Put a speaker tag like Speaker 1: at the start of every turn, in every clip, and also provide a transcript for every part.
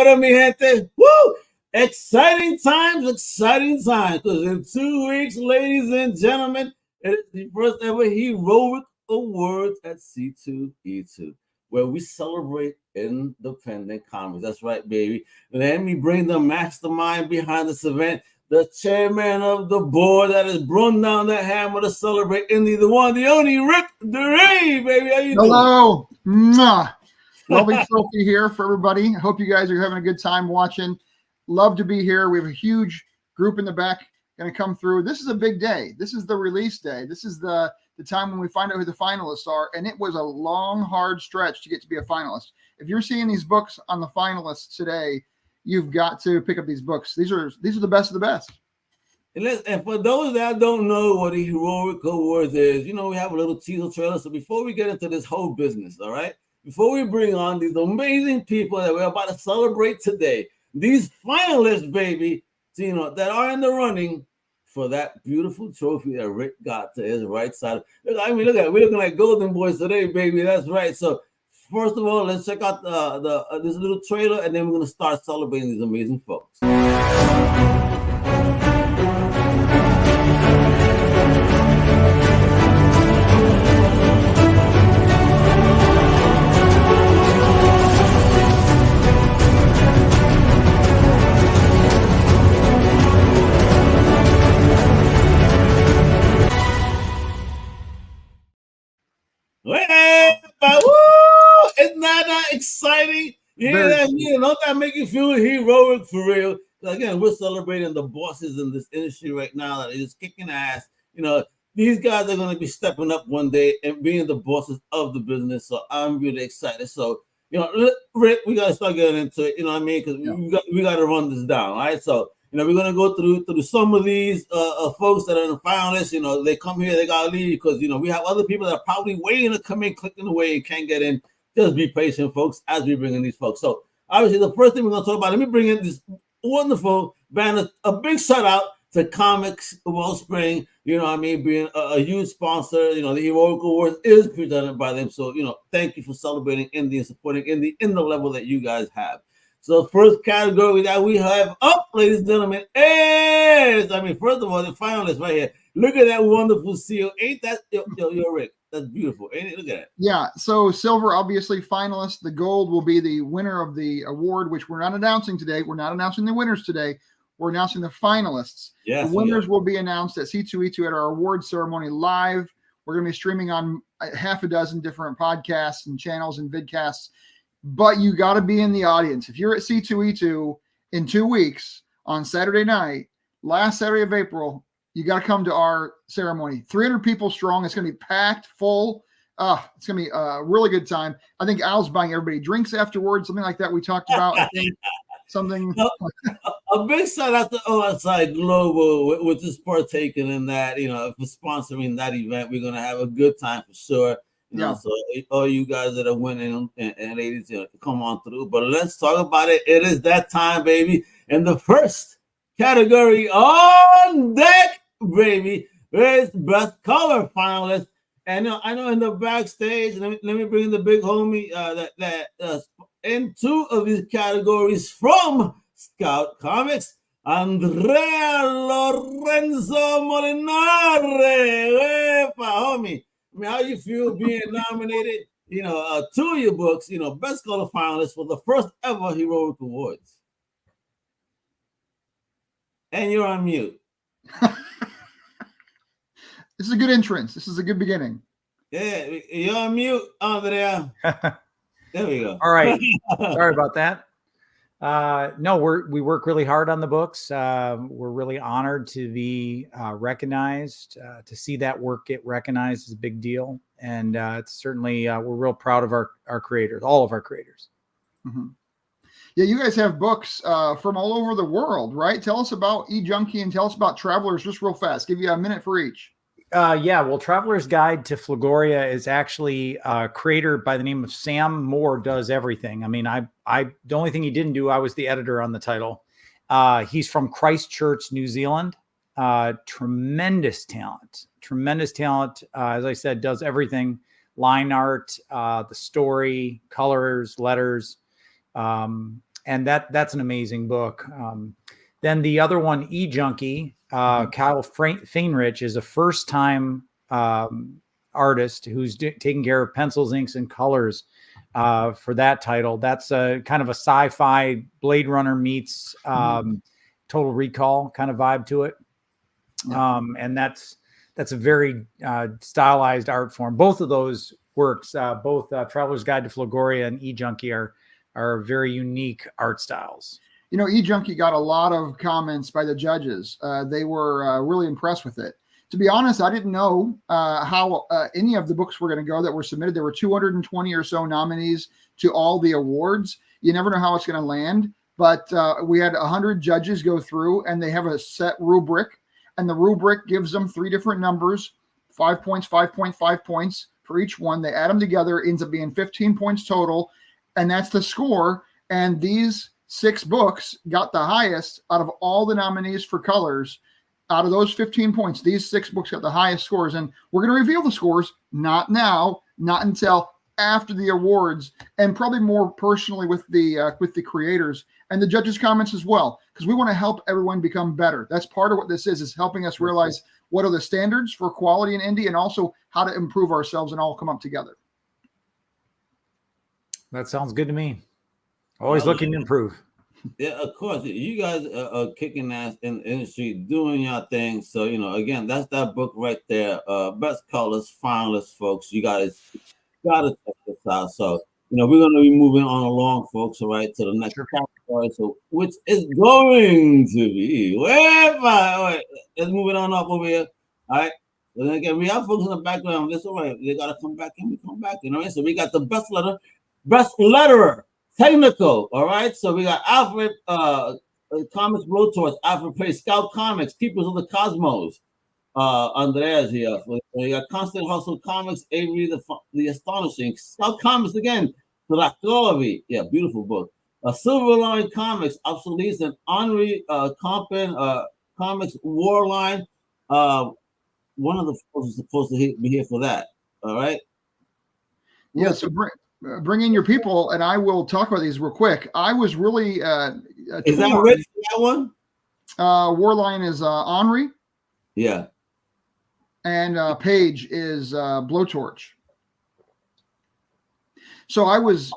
Speaker 1: better, mi gente. Woo! Exciting times. Because in 2 weeks, ladies and gentlemen, it is the first ever Heroic Awards at C2E2, where we celebrate independent comics. That's right, baby. Let me bring the mastermind behind this event, the chairman of the board that has brung down that hammer to celebrate indie, the one, the only Rick Duree, baby. How you doing?
Speaker 2: Hello. Mwah. Lovely trophy here for everybody. I hope you guys are having a good time watching. Love to be here. We have a huge group in the back going to come through. This is a big day. This is the release day. This is the time when we find out who the finalists are. And it was a long, hard stretch to get to be a finalist. If you're seeing these books on the finalists today, you've got to pick up these books. These are the best of the best.
Speaker 1: And for those that don't know what the Heroic Awards is, we have a little teaser trailer. So before we get into this whole business, all right, before we bring on these amazing people that we're about to celebrate today, these finalists, baby, that are in the running for that beautiful trophy that Rick got to his right side. Look at it. We're looking like golden boys today, baby. That's right. So first of all, let's check out this little trailer, and then we're going to start celebrating these amazing folks. Isn't that exciting? Don't that make you feel heroic for real? Again, we're celebrating the bosses in this industry right now that are just kicking ass. These guys are going to be stepping up one day and being the bosses of the business. So I'm really excited. So, Rick, we got to start getting into it. You know what I mean? Because we got to run this down, right? So, we're going to go through some of these folks that are in the finalists. They come here, they got to leave because, we have other people that are probably waiting to come in, clicking away and can't get in. Just be patient, folks, as we bring in these folks. So, obviously, the first thing we're going to talk about, let me bring in this wonderful band. A big shout out to Comics Wellspring, being a huge sponsor. The Heroic Awards is presented by them. So, thank you for celebrating indie and supporting indie in the level that you guys have. So first category that we have up, ladies and gentlemen, is, first of all, the finalists right here. Look at that wonderful seal. Ain't that, yo, Rick, that's beautiful. Ain't it? Look at it.
Speaker 2: Yeah, so silver, obviously, finalist. The gold will be the winner of the award, which we're not announcing today. We're not announcing the winners today. We're announcing the finalists.
Speaker 1: Yes,
Speaker 2: the winners will be announced at C2E2 at our award ceremony live. We're going to be streaming on half a dozen different podcasts and channels and vidcasts. But you got to be in the audience. If you're at C2E2 in 2 weeks on Saturday night, last Saturday of April, you got to come to our ceremony. 300 people strong. It's going to be packed, full. It's going to be a really good time. I think Al's buying everybody drinks afterwards, something like that we talked about. I think something.
Speaker 1: A big shout out to OSI Global, which is partaking in that, for sponsoring that event. We're going to have a good time for sure. So all you guys that are winning and ladies, come on through. But let's talk about it. It is that time, baby. And the first category on deck, baby, is best color finalist. And I know in the backstage, let me bring the big homie that in 2 of these categories from Scout Comics, Andrea Lorenzo Molinare. Homie. How you feel being nominated, 2 of your books, best color finalists for the first ever Heroic Awards. And you're on mute.
Speaker 2: This is a good entrance. This is a good beginning.
Speaker 1: Yeah, you're on mute, Andrea. There we go.
Speaker 3: All right. Sorry about that. No, we work really hard on the books. We're really honored to be recognized. To see that work get recognized is a big deal. And it's certainly, we're real proud of our creators, all of our creators.
Speaker 2: Mm-hmm. Yeah, you guys have books from all over the world, right? Tell us about eJunkie and tell us about Travelers just real fast. Give you a minute for each.
Speaker 3: Well, Traveler's Guide to Flagoria is actually a creator by the name of Sam Moore Does Everything. The only thing he didn't do, I was the editor on the title. He's from Christchurch, New Zealand. Tremendous talent. As I said, does everything. Line art, the story, colors, letters. and that's an amazing book. Then the other one, E-Junkie, Kyle Fainrich is a first-time artist who's taking care of pencils, inks, and colors for that title. That's a kind of a sci-fi Blade Runner meets Total Recall kind of vibe to it. And that's a very stylized art form. Both of those works, both Traveler's Guide to Flagoria and E-Junkie are very unique art styles.
Speaker 2: You know, E-Junkie got a lot of comments by the judges. They were really impressed with it. To be honest, I didn't know how any of the books were going to go that were submitted. There were 220 or so nominees to all the awards. You never know how it's going to land, but we had 100 judges go through, and they have a set rubric, and the rubric gives them 3 different numbers, 5 points, 5 points for each one. They add them together, ends up being 15 points total, and that's the score. And these 6 books got the highest out of all the nominees for colors. Out of those 15 points, these 6 books got the highest scores. And we're going to reveal the scores, not now, not until after the awards, and probably more personally with the creators and the judges' comments as well, because we want to help everyone become better. That's part of what this is helping us realize what are the standards for quality in indie, and also how to improve ourselves and all come up together.
Speaker 3: That sounds good to me. Always looking to improve.
Speaker 1: Yeah, of course. You guys are kicking ass in the industry, doing your thing. So, you know, again, that's that book right there. Best colors, finalists, folks. You guys gotta check this out. So, you know, we're gonna be moving on along, folks. All right, to the next category. So, which is going to be all right. Let's move it on up over here. All right. And then again, we have folks in the background. That's all right. They gotta come back and we come back. You know, so we got the best letterer. Technical, all right. So we got Alfred Comics Blowtorch, Alfred Praise, Scout Comics, Keepers of the Cosmos. Andrea's here. We got Constant Hustle Comics, Avery the Astonishing, Scout Comics again, Dracovi. Yeah, beautiful book. Silver Line Comics, Obsolete, and Henri Compin Comics Warline. One of the folks is supposed to be here for that. All right.
Speaker 2: Yeah. So bring in your people, and I will talk about these real quick. I was really
Speaker 1: is that Rich, that one?
Speaker 2: Warline is Henri.
Speaker 1: Yeah.
Speaker 2: And Paige is Blowtorch. So I was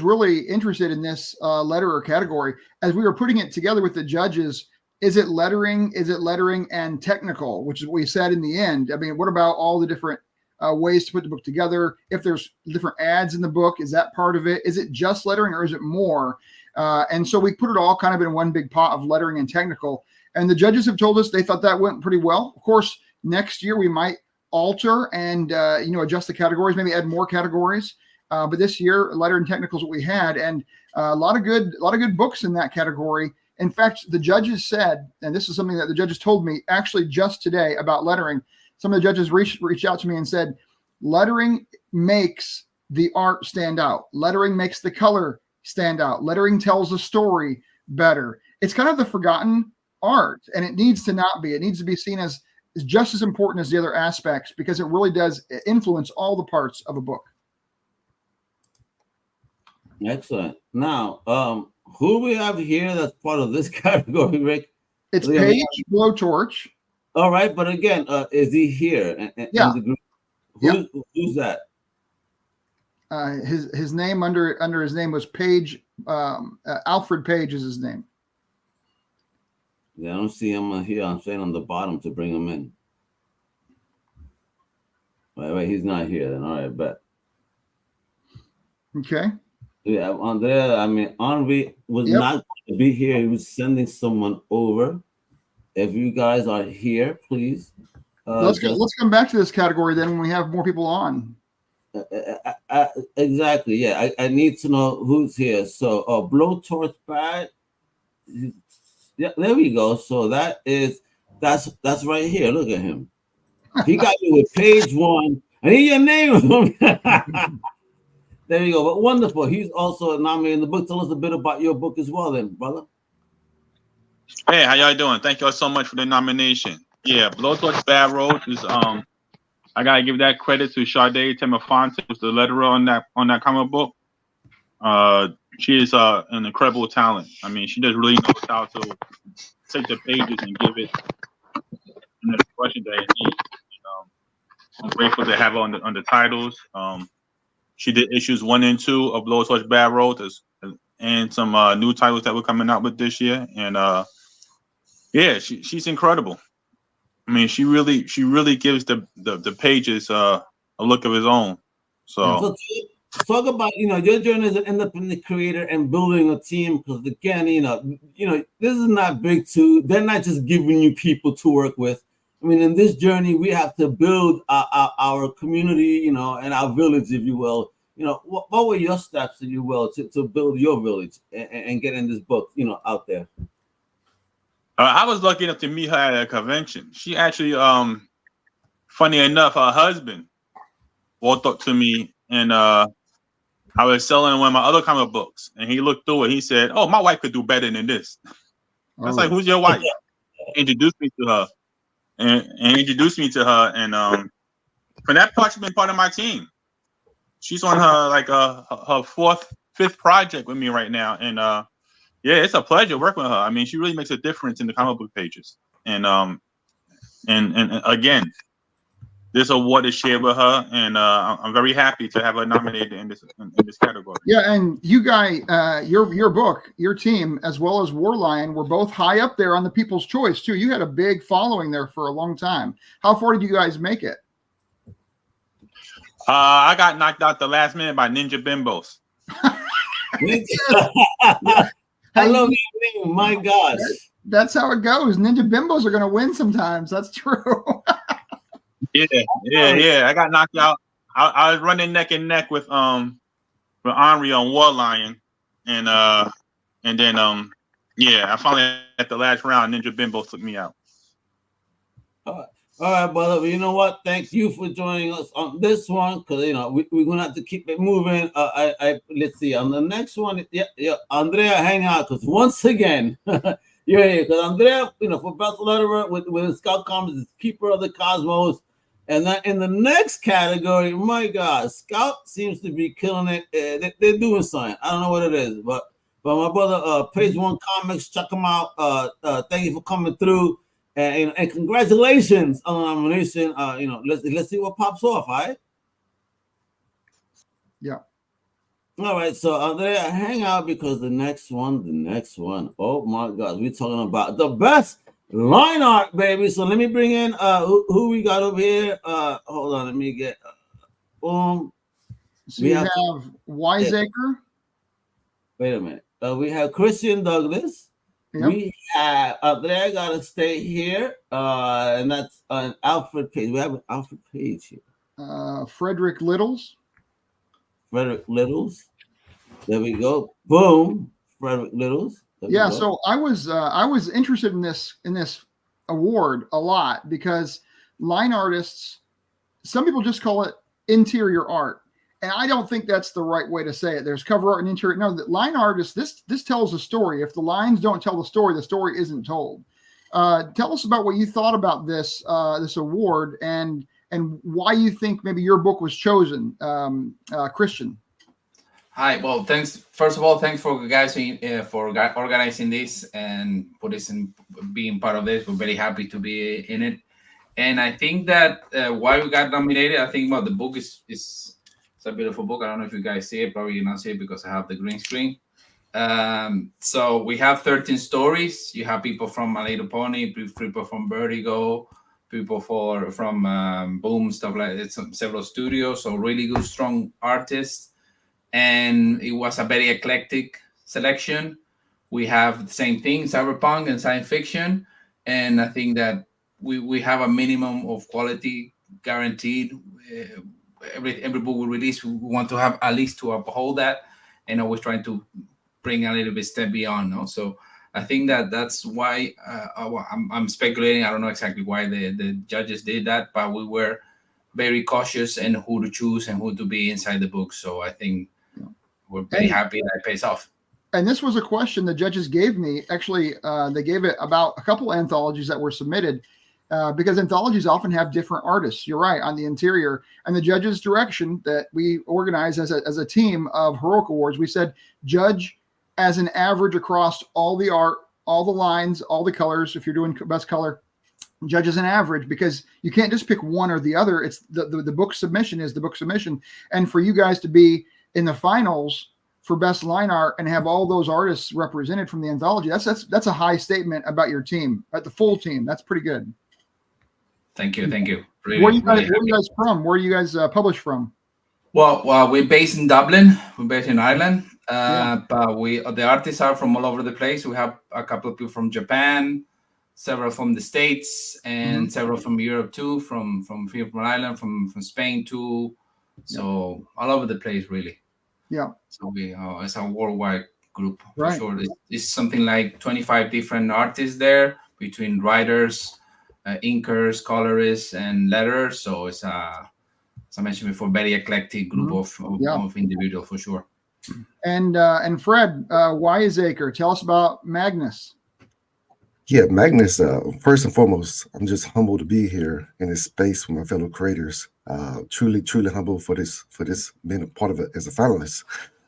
Speaker 2: really interested in this letterer category as we were putting it together with the judges. Is it lettering? Is it lettering and technical, which is what we said in the end? I mean, what about all the different ways to put the book together? If there's different ads in the book, is that part of it? Is it just lettering or is it more? And so we put it all kind of in one big pot of lettering and technical. And the judges have told us they thought that went pretty well. Of course, next year we might alter and adjust the categories, maybe add more categories. But this year, letter and technical is what we had, and a lot of good books in that category. In fact, the judges said, and this is something that the judges told me actually just today about lettering. Some of the judges reached out to me and said, lettering makes the art stand out. Lettering makes the color stand out. Lettering tells the story better. It's kind of the forgotten art, and it needs to not be. It needs to be seen as just as important as the other aspects, because it really does influence all the parts of a book.
Speaker 1: Excellent. Now, who we have here that's part of this category, Rick?
Speaker 2: It's Paige Blowtorch.
Speaker 1: All right, but again, is he here? In the group? Who's that?
Speaker 2: His name under his name was Paige. Alfred Page is his name.
Speaker 1: Yeah, I don't see him here. I'm saying on the bottom to bring him in. Wait, he's not here then. All right, bet.
Speaker 2: Okay.
Speaker 1: Yeah, Andrea. I mean, Henri was not going to be here. He was sending someone over. If you guys are here, please.
Speaker 2: Let's come back to this category then when we have more people on.
Speaker 1: Exactly. Yeah, I need to know who's here. So, Blowtorch Bad. Yeah, there we go. So that's right here. Look at him. He got you with page 1. I need your name. There you go. But wonderful. He's also nominated in the book. Tell us a bit about your book as well, then, brother.
Speaker 4: Hey, how y'all doing? Thank y'all so much for the nomination. Yeah, Blowtorch Bad Road is I gotta give that credit to Sade Temefonte, who's the letterer on that comic book. She is an incredible talent. I mean, she just really knows how to take the pages and give it an expression that it needs. I'm grateful to have her on the titles. She did issues 1 and 2 of Blowtorch Bad Road, and some new titles that we're coming out with this year. And yeah, she's incredible. I mean, she really gives the pages a look of his own. So
Speaker 1: talk about your journey as an independent creator and building a team, because again, this is not big too. They're not just giving you people to work with. I mean, in this journey, we have to build our community, and our village, if you will. What were your steps, if you will, to build your village and getting this book, out there?
Speaker 4: I was lucky enough to meet her at a convention. She actually, funny enough, her husband walked up to me, and I was selling one of my other comic books, and he looked through it. He said, "Oh, my wife could do better than this." I was like, "Who's your wife?" Introduced me to her, and from that part, she's been part of my team. She's on her 4th, 5th project with me right now, and yeah, it's a pleasure working with her. I mean, she really makes a difference in the comic book pages, and again, this award is shared with her, and I'm very happy to have her nominated in this category.
Speaker 2: Yeah, and you guys, your book, your team, as well as War Lion, were both high up there on the People's Choice too. You had a big following there for a long time. How far did you guys make it?
Speaker 4: I got knocked out the last minute by Ninja Bimbos.
Speaker 1: I love that name. My gosh.
Speaker 2: That's how it goes. Ninja Bimbos are going to win sometimes. That's true.
Speaker 4: Yeah. I got knocked out. I was running neck and neck with Henri on War Lion, and then I finally at the last round, Ninja Bimbos took me out.
Speaker 1: All right, brother. Well, you know what? Thank you for joining us on this one, because we're gonna have to keep it moving. Let's see on the next one. Yeah, Andrea, hang out, because once again, you're here. Because Andrea, for Best Letterer with Scout Comics, is Keeper of the Cosmos, and then in the next category, my God, Scout seems to be killing it. They're doing something. I don't know what it is, but my brother, Page One Comics, check them out. Thank you for coming through. And congratulations on the nomination. Let's see what pops off. All right.
Speaker 2: Yeah.
Speaker 1: All right. So Andrea, hang out, because the next one. Oh my God, we're talking about the best line art, baby. So let me bring in who we got over here. Hold on, let me get.
Speaker 2: So we have Wiseacre.
Speaker 1: Wait a minute. We have Christian Douglas. Yep. We have Andrea got to stay here, and that's an Alfred Page. We have an Alfred Page here.
Speaker 2: Frederick Littles.
Speaker 1: There we go. Boom, Frederick Littles.
Speaker 2: Yeah. So I was interested in this award a lot, because line artists, some people just call it interior art. And I don't think that's the right way to say it. There's cover art and interior. No, the line artist, this tells a story. If the lines don't tell the story isn't told. Tell us about what you thought about this award and why you think maybe your book was chosen, Christian.
Speaker 5: Hi. Well, thanks. First of all, thanks for guys for organizing this and being part of this. We're very happy to be in it. And I think that why we got nominated, I think the book is a beautiful book. I don't know if you guys see it. Probably you not see it because I have the green screen. So we have 13 stories. You have people from My Little Pony, people from Vertigo, people from Boom, stuff like that. Several studios. So really good, strong artists. And it was a very eclectic selection. We have the same thing, cyberpunk and science fiction. And I think that we have a minimum of quality guaranteed. Every book we release, we want to have at least to uphold that, and always trying to bring a little bit step beyond. No? So I think that's why I'm speculating. I don't know exactly why the judges did that, but we were very cautious in who to choose and who to be inside the book. So I think we're very happy that it pays off.
Speaker 2: And this was a question the judges gave me. Actually, they gave it about a couple anthologies that were submitted. because anthologies often have different artists. You're right, on the interior, and the judges' direction that we organize as a team of H.E.R.O.I.C Awards. We said judge as an average across all the art, all the lines, all the colors. If you're doing best color, judge as an average, because you can't just pick one or the other. It's the book submission is the book submission, and for you guys to be in the finals for best line art and have all those artists represented from the anthology, that's a high statement about your team, at the full team. That's pretty good.
Speaker 5: Thank you.
Speaker 2: Where are you guys from? Where are you guys published from?
Speaker 5: Well, we're based in Dublin. We're based in Ireland, but the artists are from all over the place. We have a couple of people from Japan, several from the States, and several from Europe too, from Ireland, from Spain too. So all over the place, really. Yeah. So we it's a worldwide group for sure. It's something like 25 different artists there, between writers, inkers, colorists, and letterers. So it's as I mentioned before, very eclectic group of individuals for sure.
Speaker 2: And Fred, Wiseacre, tell us about Magnus.
Speaker 6: Yeah, Magnus, first and foremost, I'm just humbled to be here in this space with my fellow creators. Truly humble for this being a part of it as a finalist.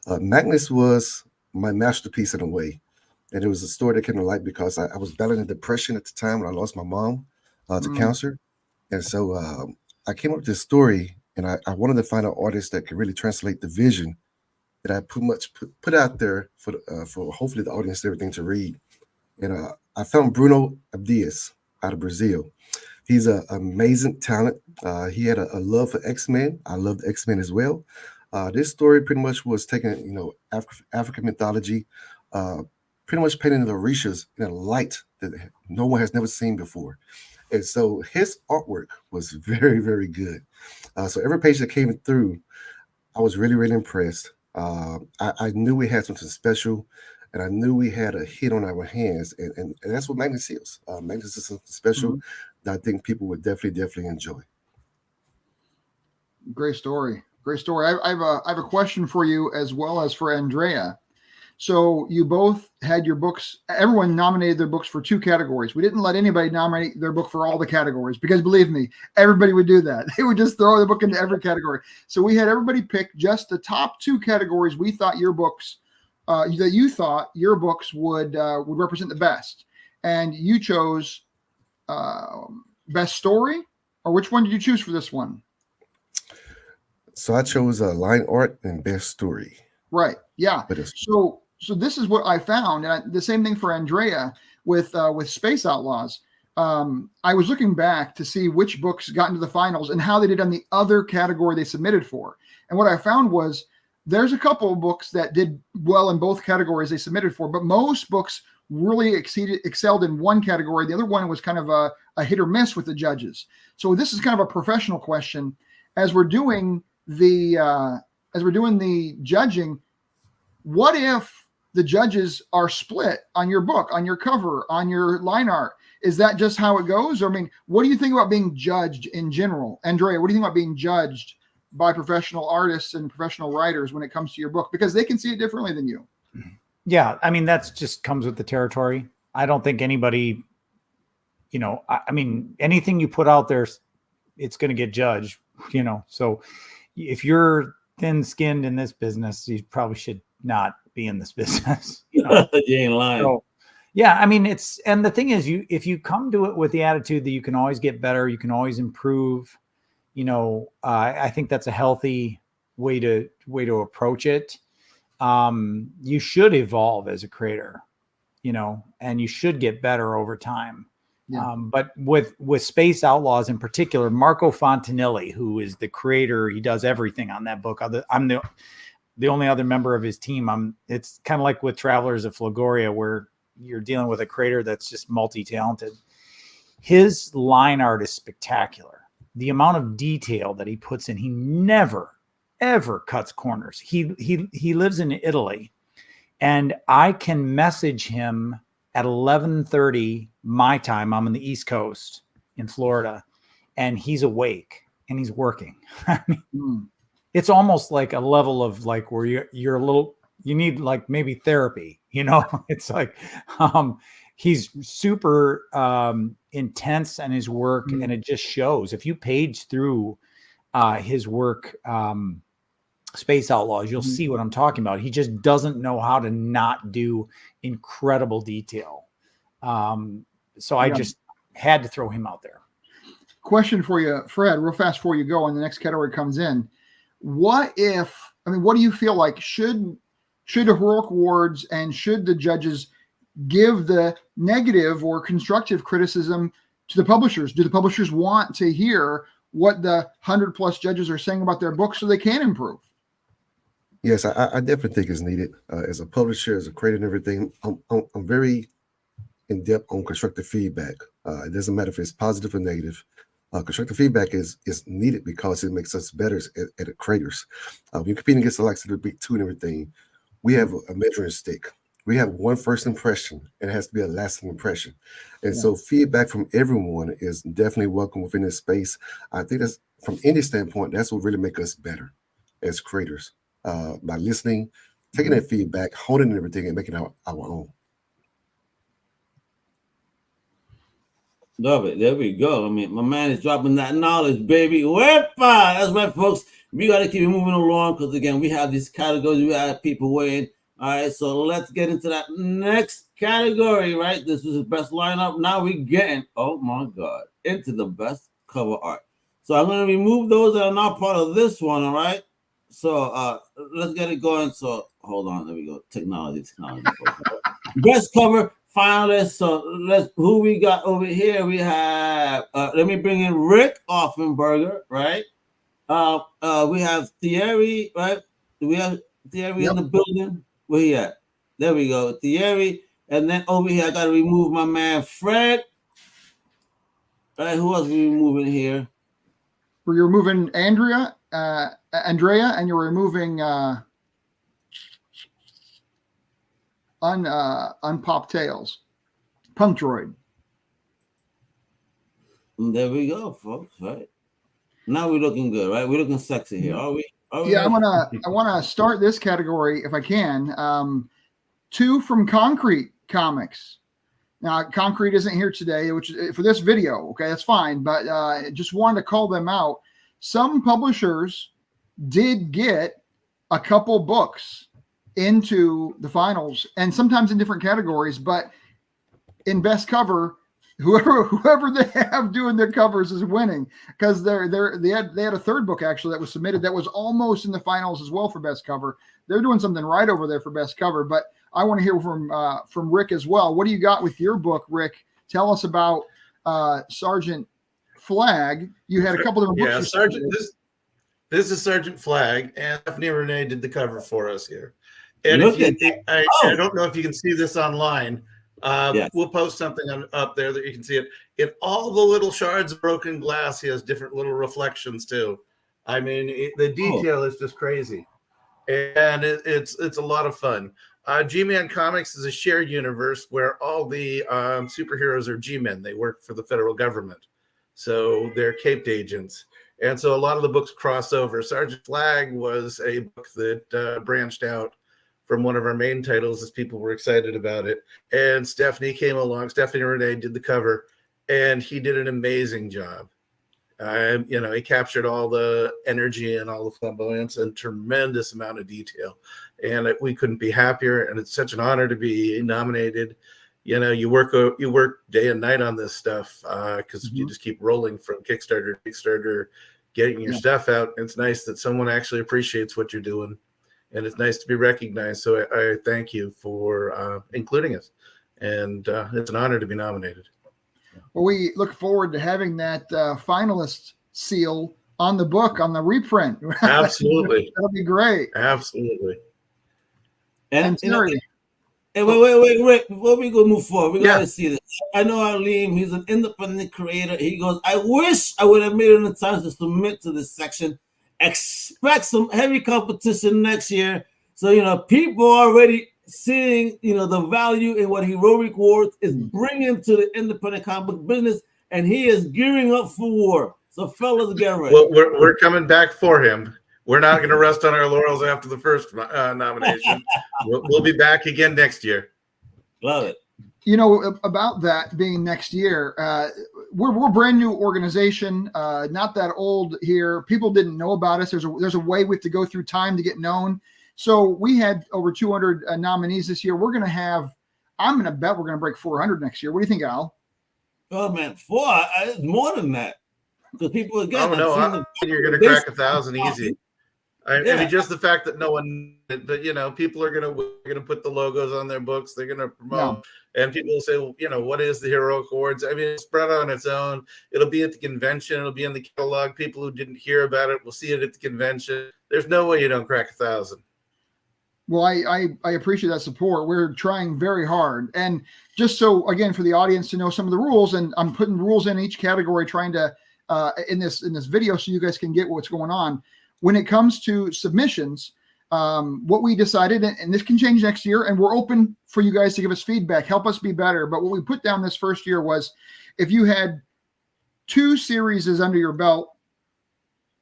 Speaker 6: Magnus was my masterpiece in a way. And it was a story that came to light because I was battling depression at the time when I lost my mom to cancer. And so I came up with this story, and I wanted to find an artist that could really translate the vision that I put out there for hopefully the audience, everything to read. And I found Bruno Abdias out of Brazil. He's an amazing talent. He had a love for X-Men. I loved X-Men as well. This story pretty much was taking, African mythology, pretty much painting the Orishas in a light that no one has never seen before. And so his artwork was very, very good. So every page that came through, I was really, really impressed. I knew we had something special, and I knew we had a hit on our hands. And that's what Magnus is. Magnus is something special that I think people would definitely enjoy.
Speaker 2: Great story. I have a question for you as well as for Andrea. So you both had your books. Everyone nominated their books for 2 categories. We didn't let anybody nominate their book for all the categories because, believe me, everybody would do that. They would just throw the book into every category. So we had everybody pick just the top 2 categories we thought your books would represent the best. And you chose best story, or which one did you choose for this one?
Speaker 6: So I chose line art and best story.
Speaker 2: Right. Yeah. So this is what I found, and the same thing for Andrea with Space Outlaws. I was looking back to see which books got into the finals and how they did on the other category they submitted for. And what I found was there's a couple of books that did well in both categories they submitted for, but most books really excelled in one category. The other one was kind of a hit or miss with the judges. So this is kind of a professional question. As we're doing the judging, what if the judges are split on your book, on your cover, on your line art? Is that just how it goes? Or, I mean, what do you think about being judged in general? Andrea, what do you think about being judged by professional artists and professional writers when it comes to your book? Because they can see it differently than you.
Speaker 3: Yeah, I mean, that's just comes with the territory. I don't think anybody, I mean, anything you put out there, it's going to get judged, So if you're thin-skinned in this business, you probably should not be in this business.
Speaker 1: You ain't lying.
Speaker 3: So, yeah, I mean, and the thing is, if you come to it with the attitude that you can always get better, you can always improve, I think that's a healthy way to approach it. You should evolve as a creator, and you should get better over time. Yeah. But with Space Outlaws in particular, Marco Fontanilli, who is the creator, he does everything on that book. I'm the only other member of his team. It's kind of like with Travelers of Flagoria, where you're dealing with a creator that's just multi-talented. His line art is spectacular. The amount of detail that he puts in, he never, ever cuts corners. He lives in Italy, and I can message him at 11:30 my time. I'm on the East Coast in Florida, and he's awake and he's working. I mean, it's almost like a level of like where you're a little, you need like maybe therapy, It's like he's super intense in his work, and it just shows. If you page through his work, Space Outlaws, you'll see what I'm talking about. He just doesn't know how to not do incredible detail. So I just had to throw him out there.
Speaker 2: Question for you, Fred, real fast before you go, and the next category comes in. What do you feel like should the Heroic Awards and should the judges give the negative or constructive criticism to the publishers? Do the publishers want to hear what the 100+ judges are saying about their books so they can improve?
Speaker 6: Yes, I definitely think it's needed. As a publisher, as a creator and everything, I'm very in-depth on constructive feedback. It doesn't matter if it's positive or negative. Constructive feedback is needed because it makes us better at creators. When you're competing against the likes of the big two and everything, we have a measuring stick. We have one first impression, and it has to be a lasting impression. And so feedback from everyone is definitely welcome within this space. I think that's, from any standpoint, that's what really makes us better as creators. By listening, taking that feedback, honing everything, and making it our own.
Speaker 1: Love it. There we go. I mean, my man is dropping that knowledge, baby. We're fine. That's right, folks. We got to keep moving along because, again, we have these categories. We have people weighing. All right, so let's get into that next category, right? This is the best lineup. Now we're getting, oh, my God, into the best cover art. So I'm going to remove those that are not part of this one, all right? So let's get it going. So hold on. There we go. Technology. Best cover finalists. So who we got over here? We have, let me bring in Rick Offenberger, right? We have Thierry, right? Do we have Thierry in the building? Where he at? There we go. Thierry. And then over here, I got to remove my man, Fred. Right? Who else we removing here?
Speaker 2: You're removing Andrea, and you're removing Unpop Tails, Punctroid.
Speaker 1: There we go, folks. Right now we're looking good, right? We're looking sexy here, are we?
Speaker 2: Yeah, I wanna start this category if I can. 2 from Concrete Comics. Now, Concrete isn't here today, which is for this video. Okay, that's fine, but just wanted to call them out. Some publishers did get a couple books into the finals, and sometimes in different categories. But in best cover, whoever they have doing their covers is winning, because they had a third book actually that was submitted that was almost in the finals as well for best cover. They're doing something right over there for best cover. But I want to hear from Rick as well. What do you got with your book, Rick? Tell us about Sergeant Flag. You had a couple of books.
Speaker 7: Yeah, Sergeant. This is Sergeant Flag, and Stephanie Renee did the cover for us here. And I don't know if you can see this online. We'll post something up there that you can see it. In all the little shards of broken glass, he has different little reflections too. I mean, the detail is just crazy, and it's a lot of fun. G-Man Comics is a shared universe where all the superheroes are G-Men. They work for the federal government, so they're caped agents. And so a lot of the books cross over. Sergeant Flag was a book that branched out from one of our main titles as people were excited about it. And Stephanie came along. Stephanie Renee did the cover, and he did an amazing job. He captured all the energy and all the flamboyance and tremendous amount of detail. And we couldn't be happier. And it's such an honor to be nominated. You work day and night on this stuff because you just keep rolling from Kickstarter to Kickstarter, getting your stuff out. It's nice that someone actually appreciates what you're doing, and it's nice to be recognized. So I thank you for including us, and it's an honor to be nominated.
Speaker 2: Well, we look forward to having that finalist seal on the book, on the reprint.
Speaker 7: Absolutely.
Speaker 2: That'll be great.
Speaker 7: Absolutely.
Speaker 2: And Terry.
Speaker 1: Hey, wait, Rick, before we go move forward, we got to see this. I know Arlene, he's an independent creator. He goes, I wish I would have made it in time to submit to this section. Expect some heavy competition next year. So, people are already seeing, the value in what Heroic Awards is bringing to the independent comic business, and he is gearing up for war. So, fellas, get ready.
Speaker 7: Well, we're coming back for him. We're not going to rest on our laurels after the first nomination. We'll be back again next year.
Speaker 1: Love it.
Speaker 2: You know, about that being next year, we're a brand new organization, not that old here. People didn't know about us. There's a way we have to go through time to get known. So we had over 200 nominees this year. We're going to have, I'm going to bet we're going to break 400 next year. What do you think, Al?
Speaker 1: Oh man, it's more than that. Because people again,
Speaker 7: you're going to crack 1,000 easy. I mean, just the fact that no one, but you know, people are going to put the logos on their books. They're going to promote, and people will say, well, you know, what is the Heroic Awards? I mean, it's spread on its own. It'll be at the convention. It'll be in the catalog. People who didn't hear about it will see it at the convention. There's no way you don't crack 1,000.
Speaker 2: Well, I appreciate that support. We're trying very hard, and just so again for the audience to know some of the rules, and I'm putting rules in each category, trying to in this video so you guys can get what's going on. When it comes to submissions, what we decided, and this can change next year, and we're open for you guys to give us feedback, help us be better. But what we put down this first year was if you had 2 series under your belt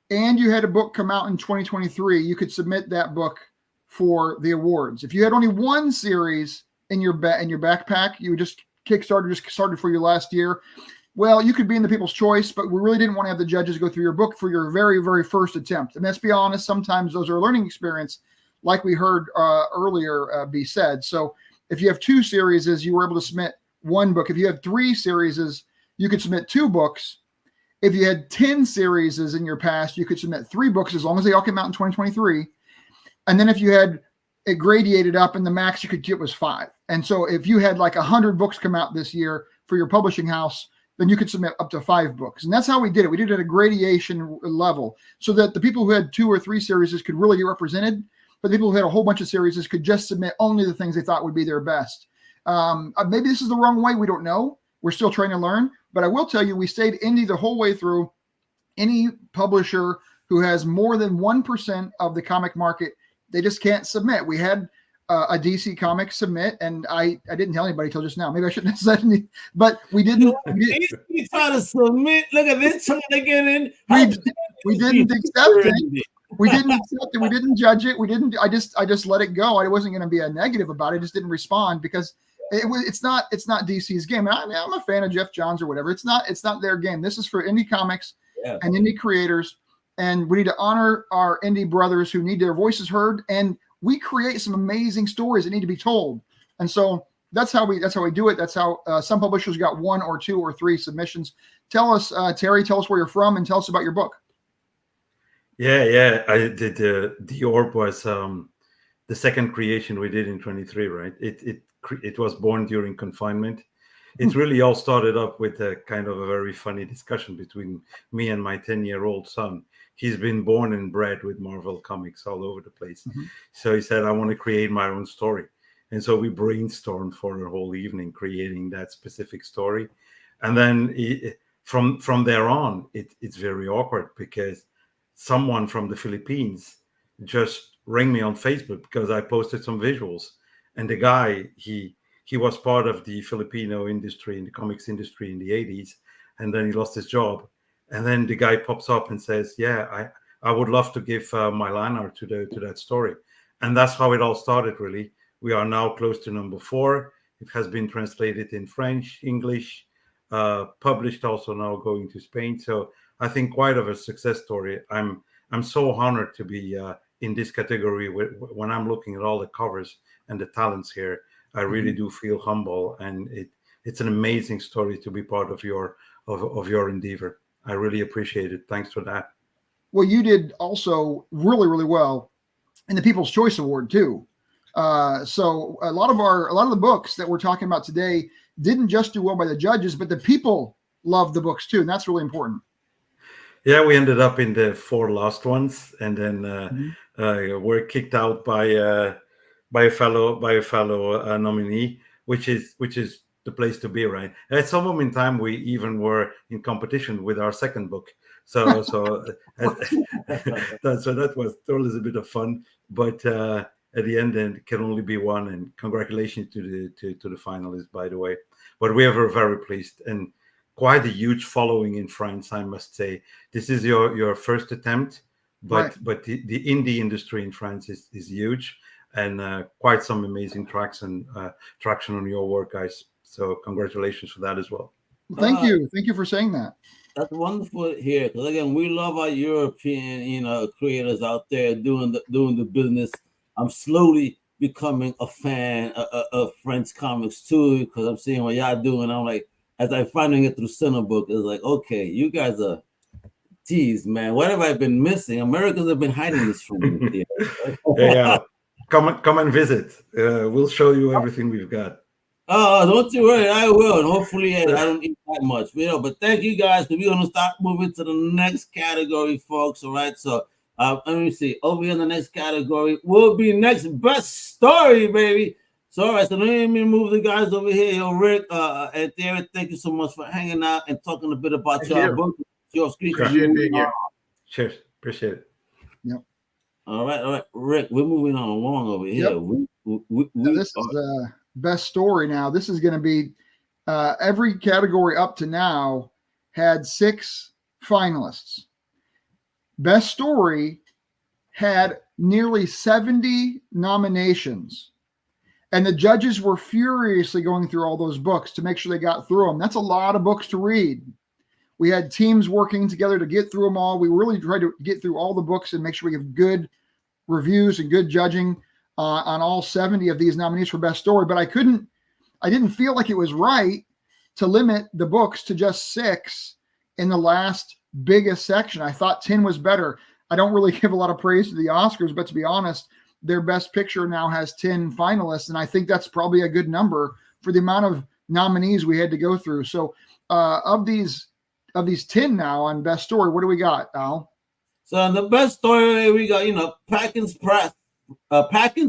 Speaker 2: and you had a book come out in 2023, you could submit that book for the awards. If you had only 1 series in your backpack, you would just started for your last year. Well, you could be in the People's Choice, but we really didn't want to have the judges go through your book for your very, very first attempt. And let's be honest, sometimes those are a learning experience, like we heard earlier be said. So if you have 2 series, you were able to submit 1 book. If you have 3 series, you could submit 2 books. If you had 10 series in your past, you could submit 3 books as long as they all came out in 2023. And then if you had it gradiated up, and the max you could get was 5. And so if you had like 100 books come out this year for your publishing house, then you could submit up to 5 books. And that's how we did it. We did it at a gradation level so that the people who had 2 or 3 series could really get represented, but the people who had a whole bunch of series could just submit only the things they thought would be their best. Maybe this is the wrong way. We don't know. We're still trying to learn. But I will tell you, we stayed indie the whole way through. Any publisher who has more than 1% of the comic market, they just can't submit. We had a DC comic submit, and I didn't tell anybody till just now. Maybe I shouldn't have said anything, but we didn't.
Speaker 1: We trying to submit. Look at this, trying to get in.
Speaker 2: We didn't accept it. We didn't accept it. We didn't judge it. We didn't. I just let it go. I wasn't going to be a negative about it. I just didn't respond because it's not DC's game. And I'm a fan of Jeff Johns or whatever. It's not their game. This is for indie comics and indie creators, and we need to honor our indie brothers who need their voices heard. And we create some amazing stories that need to be told. And so that's how we do it. That's how some publishers got 1 or 2 or 3 submissions. Tell us, Terry, tell us where you're from and tell us about your book.
Speaker 8: Yeah. I did the Orb was the second creation we did in 23, right? It was born during confinement. It really all started up with a kind of a very funny discussion between me and my 10-year-old son. He's been born and bred with Marvel comics all over the place. Mm-hmm. So he said, I want to create my own story. And so we brainstormed for a whole evening creating that specific story. And then from there on, it's very awkward because someone from the Philippines just rang me on Facebook because I posted some visuals. And the guy, he was part of the Filipino industry, in the comics industry in the 80s. And then he lost his job. And then the guy pops up and says, yeah, I would love to give my line art to that story. And that's how it all started, really. We are now close to number 4. It has been translated in French, English, published also now going to Spain. So I think quite of a success story. I'm so honored to be in this category. When I'm looking at all the covers and the talents here, I really do feel humble. And it's an amazing story to be part of your endeavor. I really appreciate it. Thanks for that.
Speaker 2: Well, you did also really, really well in the People's Choice Award too. So a lot of the books that we're talking about today didn't just do well by the judges, but the people loved the books too, and that's really important.
Speaker 8: Yeah, we ended up in the 4 last ones, and then we're kicked out by a fellow nominee, which is the place to be, right? At some moment in time, we even were in competition with our second book. So that was totally a bit of fun. But at the end, then can only be one. And congratulations to the finalists, by the way. But we are very pleased and quite a huge following in France, I must say. This is your first attempt, but the indie industry in France is huge, and quite some amazing traction on your work, guys. So congratulations for that as well.
Speaker 2: Thank you for saying that.
Speaker 1: That's wonderful here, because again, we love our European, creators out there doing the business. I'm slowly becoming a fan of French comics too, because I'm seeing what y'all doing. I'm like, as I'm finding it through Cinebook, it's like, okay, you guys are, geez, man, what have I been missing? Americans have been hiding this from me.
Speaker 8: Yeah, come and visit. We'll show you everything we've got.
Speaker 1: Oh, don't you worry, I will, and hopefully I don't eat that much, But thank you guys, because we're gonna start moving to the next category, folks. All right, so let me see. Over here in the next category will be next best story, baby. So all right, so let me move the guys over here. Yo, Rick and Derek, thank you so much for hanging out and talking a bit about your book. Your screen.
Speaker 8: Cheers, appreciate it.
Speaker 2: Yep.
Speaker 1: All right, Rick, we're moving on along over here.
Speaker 2: Yep. This is best story. Now this is going to be every category up to now had 6 finalists. Best story had nearly 70 nominations, and the judges were furiously going through all those books to make sure they got through them. That's a lot of books to read. We had teams working together to get through them all. We really tried to get through all the books and make sure we give good reviews and good judging on all 70 of these nominees for best story, but I didn't feel like it was right to limit the books to just 6 in the last biggest section. I thought 10 was better. I don't really give a lot of praise to the Oscars, but to be honest, their best picture now has 10 finalists, and I think that's probably a good number for the amount of nominees we had to go through. So of these 10 now on best story, what do we got, Al?
Speaker 1: So on the best story, we got, Packins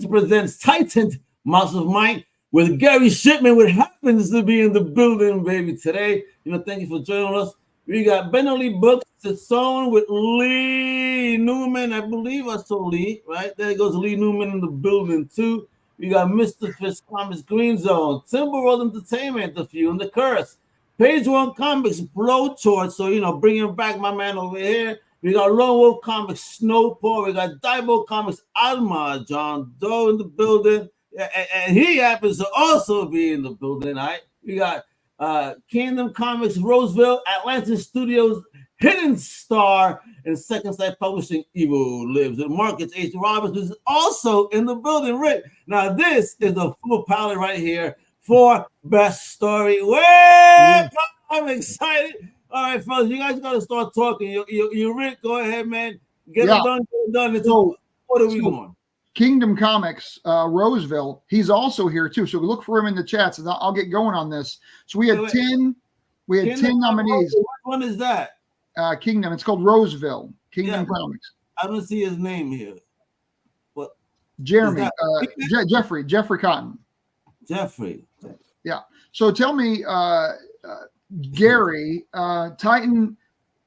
Speaker 1: presents Titan Mouse of Might with Gary Shipman, which happens to be in the building, baby, today. Thank you for joining us. We got Benelli Books, it's on with Lee Newman. I believe I saw Lee, right? There goes Lee Newman in the building, too. We got Mr. Fish Comics Green Zone, Timber World Entertainment, The Few and the Curse, Page One Comics, Blowtorch. So, bringing back my man over here. We got Lone Wolf Comics, Snowpaw. We got Daibo Comics, Alma, John Doe in the building. And he happens to also be in the building, all right? We got Kingdom Comics, Roseville, Atlantis Studios, Hidden Star, and Second Sight Publishing, Evil Lives. And Markets, H.E.R.O.I.C is also in the building, Rick. Now, this is a full palette right here for best story. I'm excited. All right, fellas, you guys got to start talking. You Rick, go ahead, man. Get it done. What are we doing?
Speaker 2: Kingdom Comics, Roseville, he's also here too. So look for him in the chats, and I'll get going on this. So we had 10 nominees.
Speaker 1: Which one is that?
Speaker 2: Kingdom. It's called Roseville. Kingdom Comics.
Speaker 1: I don't see his name here. What?
Speaker 2: Jeremy, Jeffrey Cotton.
Speaker 1: Jeffrey.
Speaker 2: Yeah. So tell me, Gary, Titan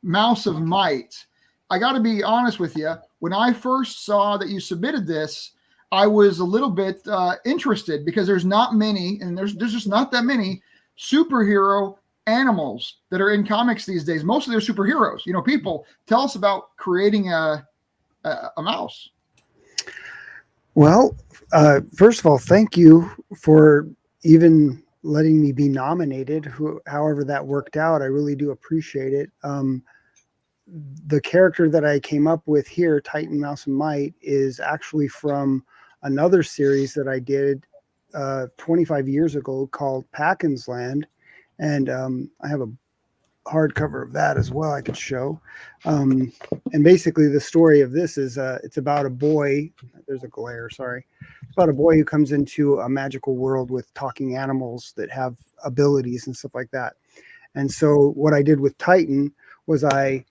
Speaker 2: Mouse of Might. I got to be honest with you. When I first saw that you submitted this, I was a little bit interested because there's not many, and there's just not that many superhero animals that are in comics these days. Most of them are superheroes. People, tell us about creating a mouse.
Speaker 9: Well, first of all, thank you for even letting me be nominated. However that worked out, I really do appreciate it. The character that I came up with here, Titan Mouse and Might, is actually from another series that I did 25 years ago called Packins Land. And I have a hardcover of that as well I could show. And basically the story of this is it's about a boy. There's a glare, sorry. It's about a boy who comes into a magical world with talking animals that have abilities and stuff like that. And so what I did with Titan was I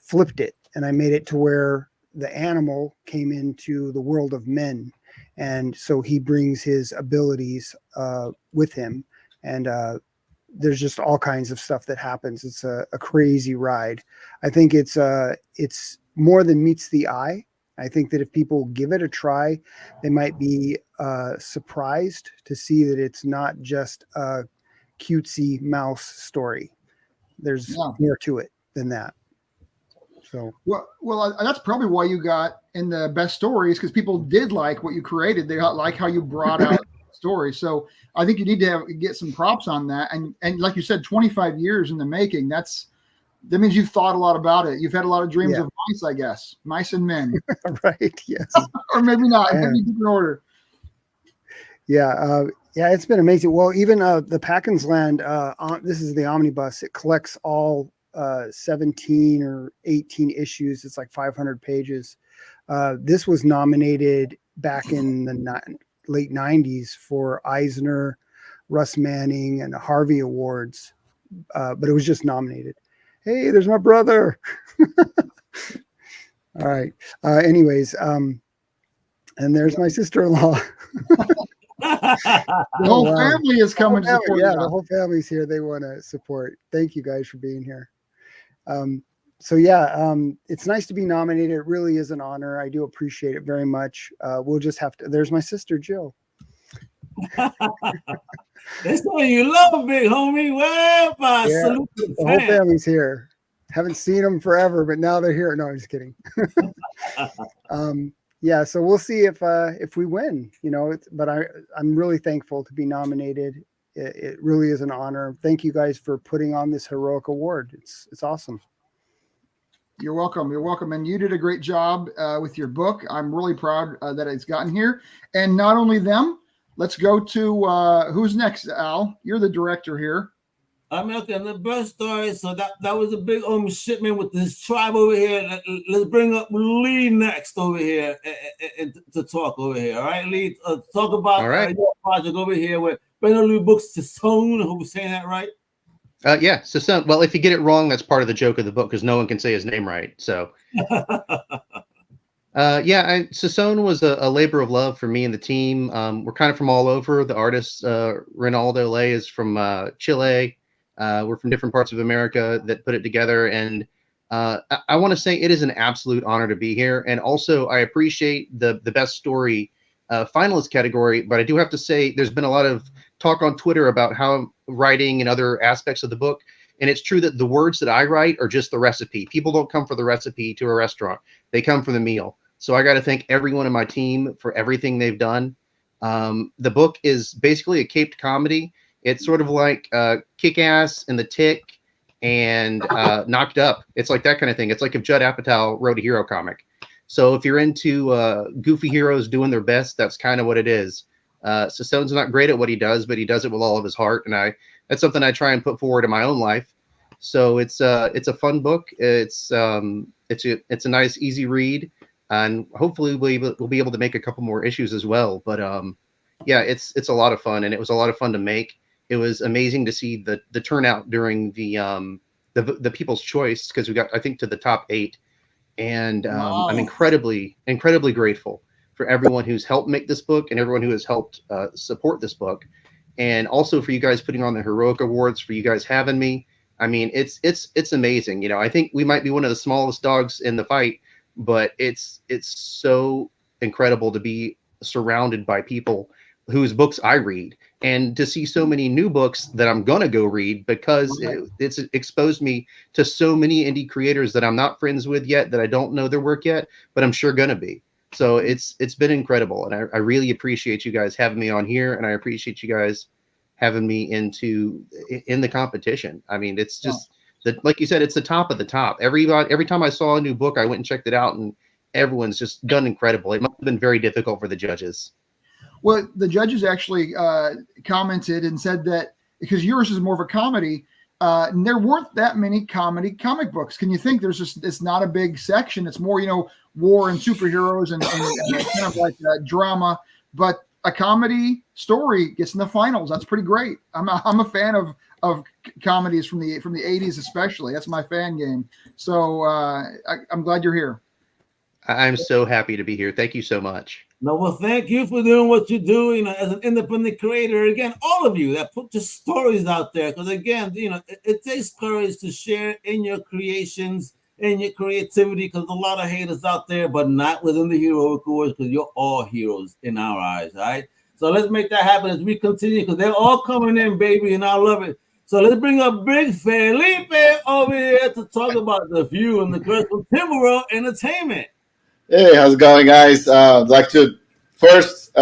Speaker 9: flipped it, and I made it to where the animal came into the world of men, and so he brings his abilities with him, and there's just all kinds of stuff that happens. It's a crazy ride. I think it's more than meets the eye. I think that if people give it a try, they might be surprised to see that it's not just a cutesy mouse story. There's more to it than that. So well, that's probably why you got in the best stories, because people did like what you created. They like how you brought out
Speaker 2: story. So I think you need to get some props on that. And like you said, 25 years in the making. That means you've thought a lot about it. You've had a lot of dreams of mice, I guess, mice and men.
Speaker 9: Right. Yes.
Speaker 2: Or maybe not. Maybe different order.
Speaker 9: Yeah. Yeah, it's been amazing. Well, even the Packins Land, this is the omnibus. It collects all 17 or 18 issues. It's like 500 pages. This was nominated back in the late 90s for Eisner, Russ Manning, and Harvey Awards, but it was just nominated. Hey, there's my brother. All right. Anyways, and there's my sister-in-law.
Speaker 2: The whole family is coming to support.
Speaker 9: Yeah, the whole family's here. They want to support. Thank you guys for being here. So yeah, it's nice to be nominated. It really is an honor. I do appreciate it very much. We'll just have to. There's my sister Jill.
Speaker 1: That's why you love, big homie. Well, salute to
Speaker 9: the whole family's here. Haven't seen them forever, but now they're here. No, I'm just kidding. Yeah, so we'll see if we win. You know, but I'm really thankful to be nominated. It really is an honor. Thank you guys for putting on this heroic award. It's awesome.
Speaker 2: You're welcome. You're welcome. And you did a great job with your book. I'm really proud that it's gotten here. And not only them, let's go to who's next, Al? You're the director here.
Speaker 1: I'm looking the best story. So that was a big shipment with this tribe over here. Let's bring up Lee next over here and to talk over here. All right, Lee, talk about your project over here with Benelux Books Sassoon. I hope I'm saying that right.
Speaker 10: Yeah, Sassoon. Well, if you get it wrong, that's part of the joke of the book because no one can say his name right. So, Sassoon was a labor of love for me and the team. We're kind of from all over. The artist, Ronaldo Ley, is from Chile. We're from different parts of America that put it together. And I want to say it is an absolute honor to be here. And also, I appreciate the best story finalist category. But I do have to say there's been a lot of talk on Twitter about how writing and other aspects of the book. And it's true that the words that I write are just the recipe. People don't come for the recipe to a restaurant. They come for the meal. So I got to thank everyone in my team for everything they've done. The book is basically a caped comedy. It's sort of like Kick-Ass and The Tick and Knocked Up. It's like that kind of thing. It's like if Judd Apatow wrote a hero comic. So if you're into goofy heroes doing their best, that's kind of what it is. Sassoon's not great at what he does, but he does it with all of his heart. And that's something I try and put forward in my own life. So it's a fun book. It's a nice, easy read. And hopefully we'll be able to make a couple more issues as well. But it's a lot of fun, and it was a lot of fun to make. It was amazing to see the turnout during the People's Choice, because we got, I think, to the top 8. And wow. I'm incredibly grateful for everyone who's helped make this book and everyone who has helped support this book. And also for you guys putting on the Heroic Awards, for you guys having me. I mean, it's amazing. You know, I think we might be one of the smallest dogs in the fight, but it's so incredible to be surrounded by people whose books I read, and to see so many new books that I'm going to go read, because it's exposed me to so many indie creators that I'm not friends with yet, that I don't know their work yet, but I'm sure going to be. So it's been incredible. And I really appreciate you guys having me on here. And I appreciate you guys having me in the competition. I mean, it's just like you said, it's the top of the top. Every time I saw a new book, I went and checked it out, and everyone's just done incredible. It must have been very difficult for the judges.
Speaker 2: Well, the judges actually commented and said that because yours is more of a comedy, there weren't that many comic books. Can you think it's not a big section? It's more, war and superheroes and kind of like drama, but a comedy story gets in the finals. That's pretty great. I'm a fan of comedies from the 80s, especially. That's my fan game. So I'm glad you're here.
Speaker 10: I'm so happy to be here. Thank you so much.
Speaker 1: No, well, thank you for doing what you do, as an independent creator. Again, all of you that put your stories out there, because again, it takes courage to share in your creations, in your creativity, because a lot of haters out there, but not within the Heroic Awards, because you're all heroes in our eyes, all right? So let's make that happen as we continue, because they're all coming in, baby, and I love it. So let's bring up Big Felipe over here to talk about the view and the curse of Timberworld Entertainment.
Speaker 11: Hey, how's it going, guys? I'd like to first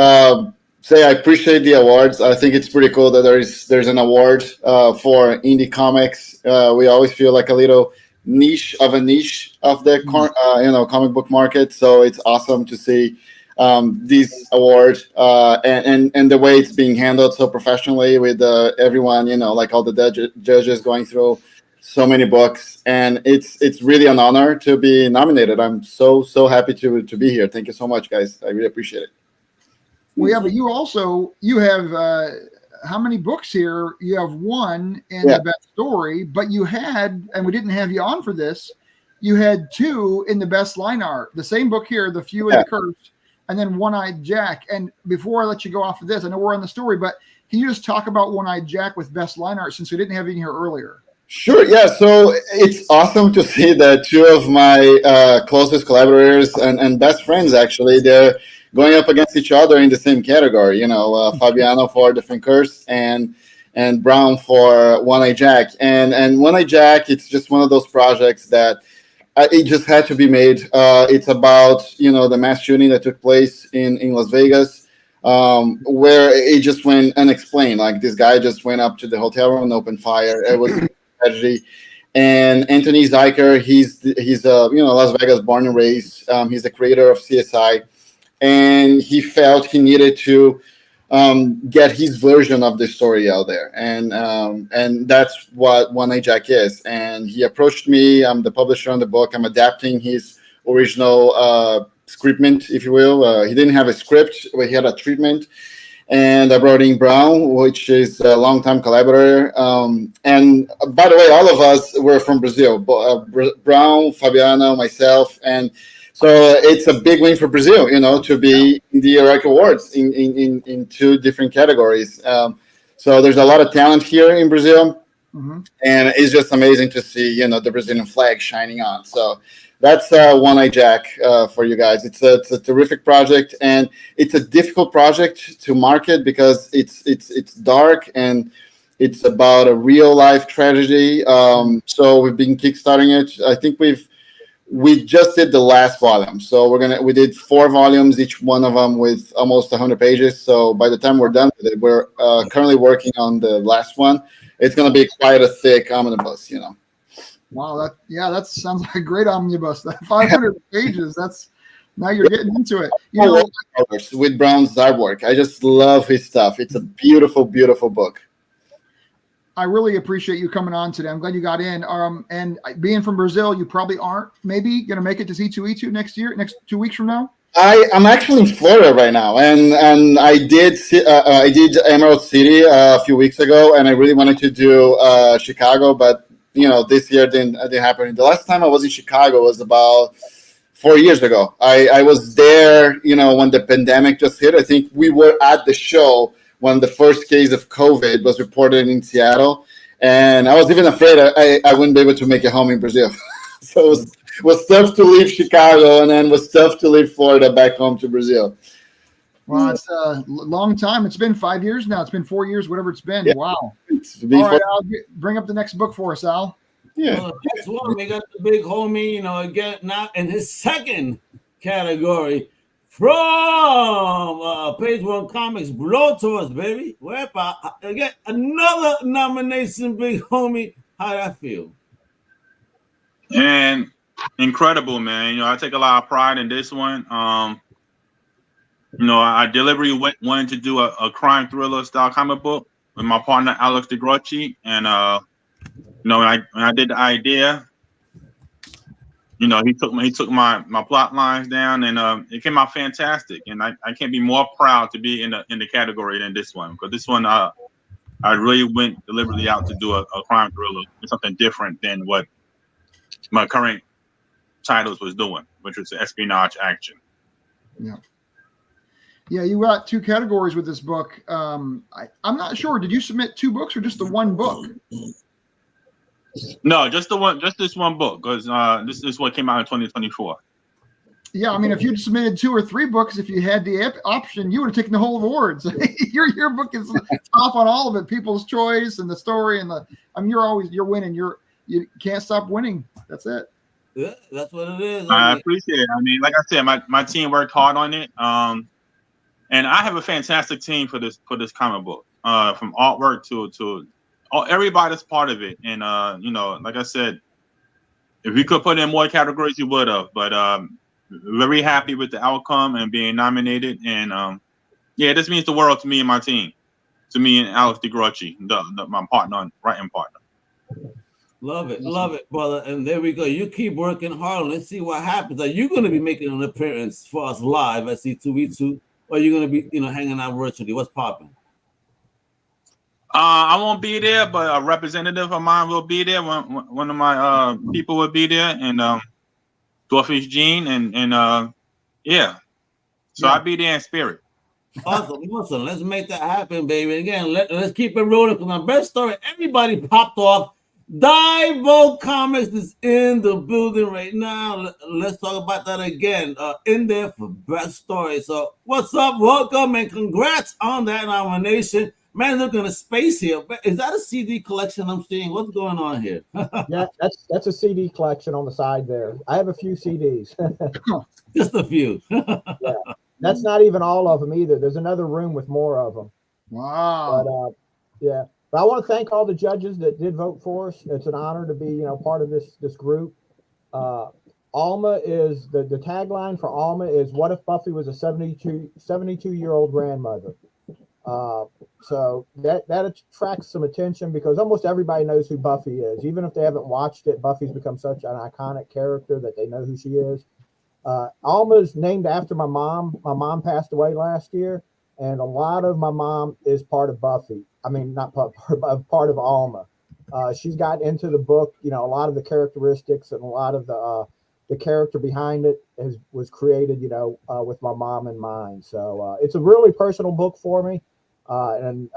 Speaker 11: say I appreciate the awards. I think it's pretty cool that there's an award for indie comics. We always feel like a little niche of the comic book market. So it's awesome to see this award and the way it's being handled so professionally with everyone, like all the judges going through so many books, and it's really an honor to be nominated. I'm so happy to be here. Thank you so much, guys. I really appreciate it.
Speaker 2: Well, yeah, but you have how many books here? You have one in the best story, but you had, and we didn't have you on for this, you had two in the best line art. The same book here, The Few and the Cursed, and then One-Eyed Jack. And before I let you go off of this, I know we're on the story, but can you just talk about One-Eyed Jack with best line art, since we didn't have you in here earlier?
Speaker 11: Sure. Yeah. So it's awesome to see that two of my closest collaborators and best friends, actually, they're going up against each other in the same category. Fabiano for The Curse and Brown for One-Eyed Jack. And One-Eyed Jack, it's just one of those projects that it just had to be made. It's about the mass shooting that took place in Las Vegas, where it just went unexplained. Like, this guy just went up to the hotel room and opened fire. It was tragedy. And Anthony Zeiker, he's Las Vegas born and raised. He's the creator of CSI, and he felt he needed to get his version of the story out there, and that's what One-Eyed Jack is. And he approached me. I'm the publisher on the book. I'm adapting his original scriptment, if you will. He didn't have a script, but he had a treatment. And I brought in Brown, which is a longtime collaborator. And by the way, all of us were from Brazil. Brown, Fabiano, myself. And so it's a big win for Brazil, to be in the H.E.R.O.I.C Awards in two different categories. So there's a lot of talent here in Brazil. Mm-hmm. And it's just amazing to see, the Brazilian flag shining on. So that's One-Eyed Jack for you guys. It's a terrific project, and it's a difficult project to market because it's dark and it's about a real life tragedy. So we've been kickstarting it. I think we just did the last volume. So we did 4 volumes, each one of them with almost 100 pages. So by the time we're done with it, we're currently working on the last one. It's going to be quite a thick omnibus,
Speaker 2: Wow, that sounds like a great omnibus. That 500 pages. Now you're getting into it.
Speaker 11: With Brown's artwork, I just love his stuff. It's a beautiful, beautiful book.
Speaker 2: I really appreciate you coming on today. I'm glad you got in. And being from Brazil, you probably aren't maybe going to make it to C2E2 next 2 weeks from now.
Speaker 11: I'm actually in Florida right now, and I did Emerald City a few weeks ago, and I really wanted to do Chicago, but this year didn't happen. The last time I was in Chicago was about 4 years ago. I was there, when the pandemic just hit. I think we were at the show when the first case of COVID was reported in Seattle, and I was even afraid I wouldn't be able to make it home in Brazil. So it was tough to leave Chicago, and then was tough to leave Florida back home to Brazil.
Speaker 2: Well, it's a long time. It's been 5 years now. It's been 4 years, whatever it's been. Yeah. Wow. All right, Al, bring up the next book for us, Al.
Speaker 1: Yeah. Next one, we got the big homie, again, now in his second category from Page One Comics, Blowtorch, baby. Again, another nomination, big homie. How that feel?
Speaker 4: And incredible, man. I take a lot of pride in this one. I deliberately wanted to do a crime thriller style comic book with my partner Alex DeGrocci, and when I did the idea, he took my plot lines down, and it came out fantastic. And I can't be more proud to be in the category than this one, because this one I really went deliberately out to do a crime thriller, something different than what my current titles was doing, which was espionage action.
Speaker 2: Yeah. Yeah, you got 2 categories with this book. I'm not sure. Did you submit 2 books or just the one book?
Speaker 4: No, just this one book, because this is what came out in 2024.
Speaker 2: Yeah, I mean, if you'd submitted 2 or 3 books, if you had the option, you would have taken the whole awards. Your book is top on all of it. People's Choice and the story and you're winning. You can't stop winning. That's it.
Speaker 1: Yeah, that's what it is.
Speaker 4: I appreciate it. I mean, like I said, my team worked hard on it. And I have a fantastic team for this comic book, from artwork to everybody that's part of it. And you know, like I said, if we could put in more categories, we would have. But very happy with the outcome and being nominated. And yeah, this means the world to me and my team, to me and Alex DeGrocci, my partner, writing partner.
Speaker 1: Love it, brother. And there we go. You keep working hard. Let's see what happens. Are you going to be making an appearance for us live at C2E2, or are you going to be, hanging out virtually? What's popping?
Speaker 4: I won't be there, but a representative of mine will be there. One of my people will be there, and Dorothy Jean, and yeah. So I'll be there in spirit.
Speaker 1: Awesome. Let's make that happen, baby. Again, let's keep it rolling. Because my best story, everybody popped off. Divo Comics is in the building right now. Let's talk about that again. In there for best story. So what's up? Welcome and congrats on that nomination. Man, looking at space here. Is that a CD collection I'm seeing? What's going on here?
Speaker 12: Yeah, that's a CD collection on the side there. I have a few CDs.
Speaker 1: Just a few.
Speaker 12: Yeah, that's not even all of them either. There's another room with more of them.
Speaker 2: Wow.
Speaker 12: But yeah. But I want to thank all the judges that did vote for us. It's an honor to be, part of this group. Alma is the tagline for Alma is "What if Buffy was a 72-year-old grandmother?" So that attracts some attention because almost everybody knows who Buffy is, even if they haven't watched it. Buffy's become such an iconic character that they know who she is. Alma is named after my mom. My mom passed away last year, and a lot of my mom is part of Buffy. I mean, not part of Alma. She's got into the book, a lot of the characteristics and a lot of the character behind it was created, with my mom in mind. So it's a really personal book for me. And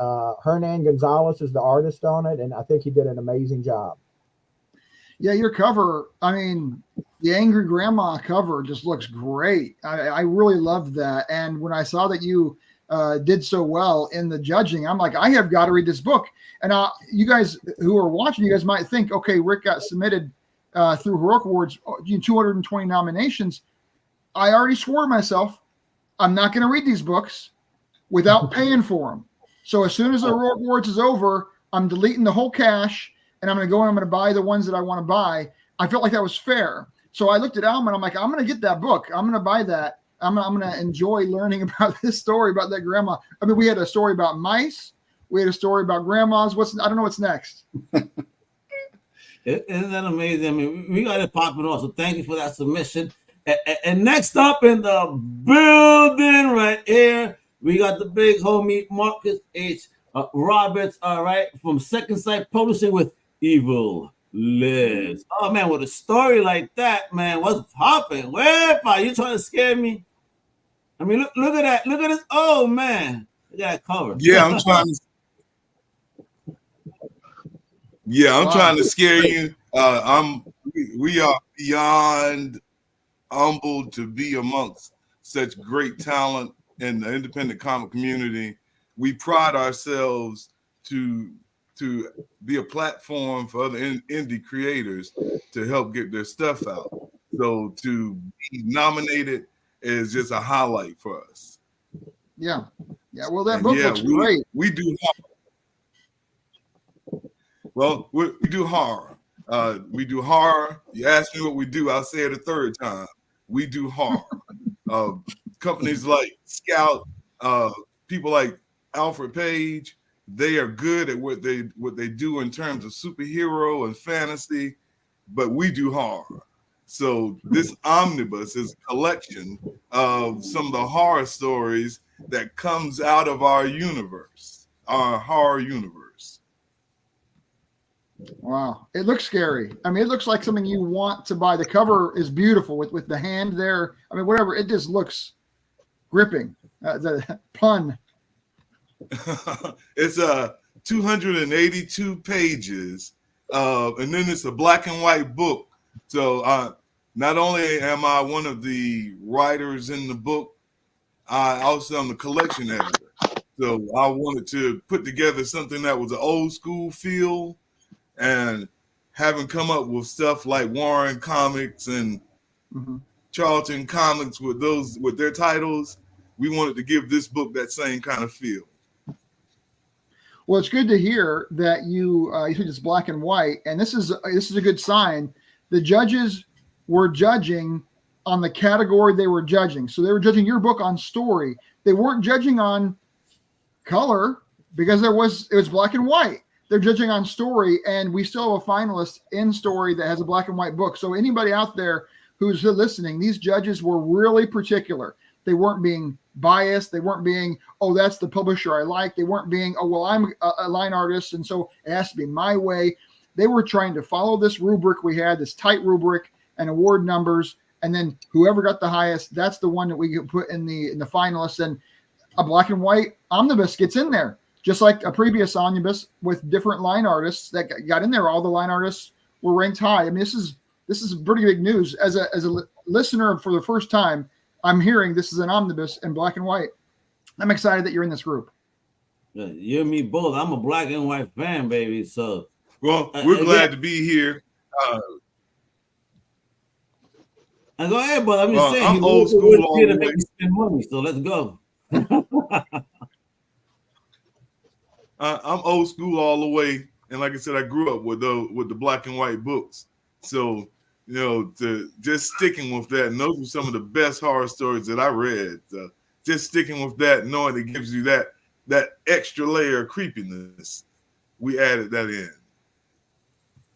Speaker 12: Hernan Gonzalez is the artist on it, and I think he did an amazing job.
Speaker 2: Yeah, your cover, I mean, the Angry Grandma cover just looks great. I really loved that. And when I saw that you did so well in the judging, I'm like, I have got to read this book. And you guys who are watching, you guys might think, okay, Rick got submitted through H.E.R.O.I.C Awards, 220 nominations. I already swore to myself, I'm not going to read these books without paying for them. So as soon as the H.E.R.O.I.C Awards is over, I'm deleting the whole cache and I'm going to go and I'm going to buy the ones that I want to buy. I felt like that was fair. So I looked at Alma and I'm like, I'm going to get that book. I'm going to buy that. I'm going to enjoy learning about this story about that grandma. I mean, we had a story about mice. We had a story about grandmas. I don't know what's next.
Speaker 1: Isn't that amazing? I mean, we got it popping off. So thank you for that submission. And next up in the building right here, we got the big homie Marcus H. Roberts, all right, from Second Sight Publishing with Evil Lives. Oh, man, with a story like that, man, what's popping? Where are you trying to scare me? I mean, look at that. Look at this. Oh, man. Look at that cover.
Speaker 13: Yeah, I'm trying to scare you. We are beyond humbled to be amongst such great talent in the independent comic community. We pride ourselves to be a platform for other indie creators to help get their stuff out. So to be nominated is just a highlight for us.
Speaker 2: Yeah. Well, that book looks great.
Speaker 13: We do horror. Well, we do horror. We do horror. You ask me what we do, I'll say it a third time. We do horror. Companies like Scout, people like Alfred Page, they are good at what they do in terms of superhero and fantasy, but we do horror. So this omnibus is a collection of some of the horror stories that comes out of our universe, our horror universe.
Speaker 2: Wow, it looks scary. I mean, it looks like something you want to buy. The cover is beautiful with the hand there. I mean, whatever, it just looks gripping. The pun.
Speaker 13: It's 282 pages, and then it's a black and white book. So not only am I one of the writers in the book, I also am the collection editor. So I wanted to put together something that was an old school feel, and having come up with stuff like Warren Comics and Charlton Comics with their titles, we wanted to give this book that same kind of feel.
Speaker 2: Well, it's good to hear that you said it's black and white, and this is a good sign. The judges were judging on the category they were judging, so they were judging your book on story. They weren't judging on color because it was black and white. They're judging on story, and we still have a finalist in story that has a black and white book. So anybody out there who's listening, these judges were really particular. They weren't being biased. They weren't being, oh, that's the publisher I like. They weren't being, oh, well, I'm a line artist, and so it has to be my way. They were trying to follow this rubric we had, this tight rubric and award numbers, and then whoever got the highest, that's the one that we could put in the finalists. And a black and white omnibus gets in there, just like a previous omnibus with different line artists that got in there. All the line artists were ranked high. I mean, this is pretty big news. As a listener for the first time, I'm hearing this is an omnibus in black and white. I'm excited that you're in this group.
Speaker 1: Yeah, you and me both. I'm a black and white fan, baby. So,
Speaker 13: well, we're glad to be here.
Speaker 1: And go ahead, but I'm just saying,
Speaker 13: I'm old school all the way.
Speaker 1: Make you spend money, so let's go.
Speaker 13: I'm old school all the way, and like I said, I grew up with the black and white books. So, you know, to just sticking with that, and those are some of the best horror stories that I read. Just sticking with that, knowing it gives you that extra layer of creepiness, we added that in.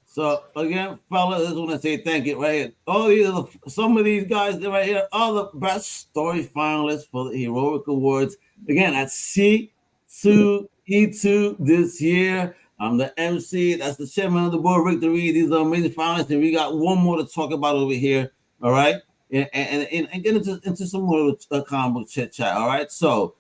Speaker 1: So again, fellas, I just want to say thank you right here. Some of these guys right here are the best story finalists for the Heroic Awards. Again, at C2E2 this year. I'm the MC. That's the chairman of the board, Rick Duree. These are amazing finalists, and we got one more to talk about over here. All right, and get into some more comic book chit chat. All right. So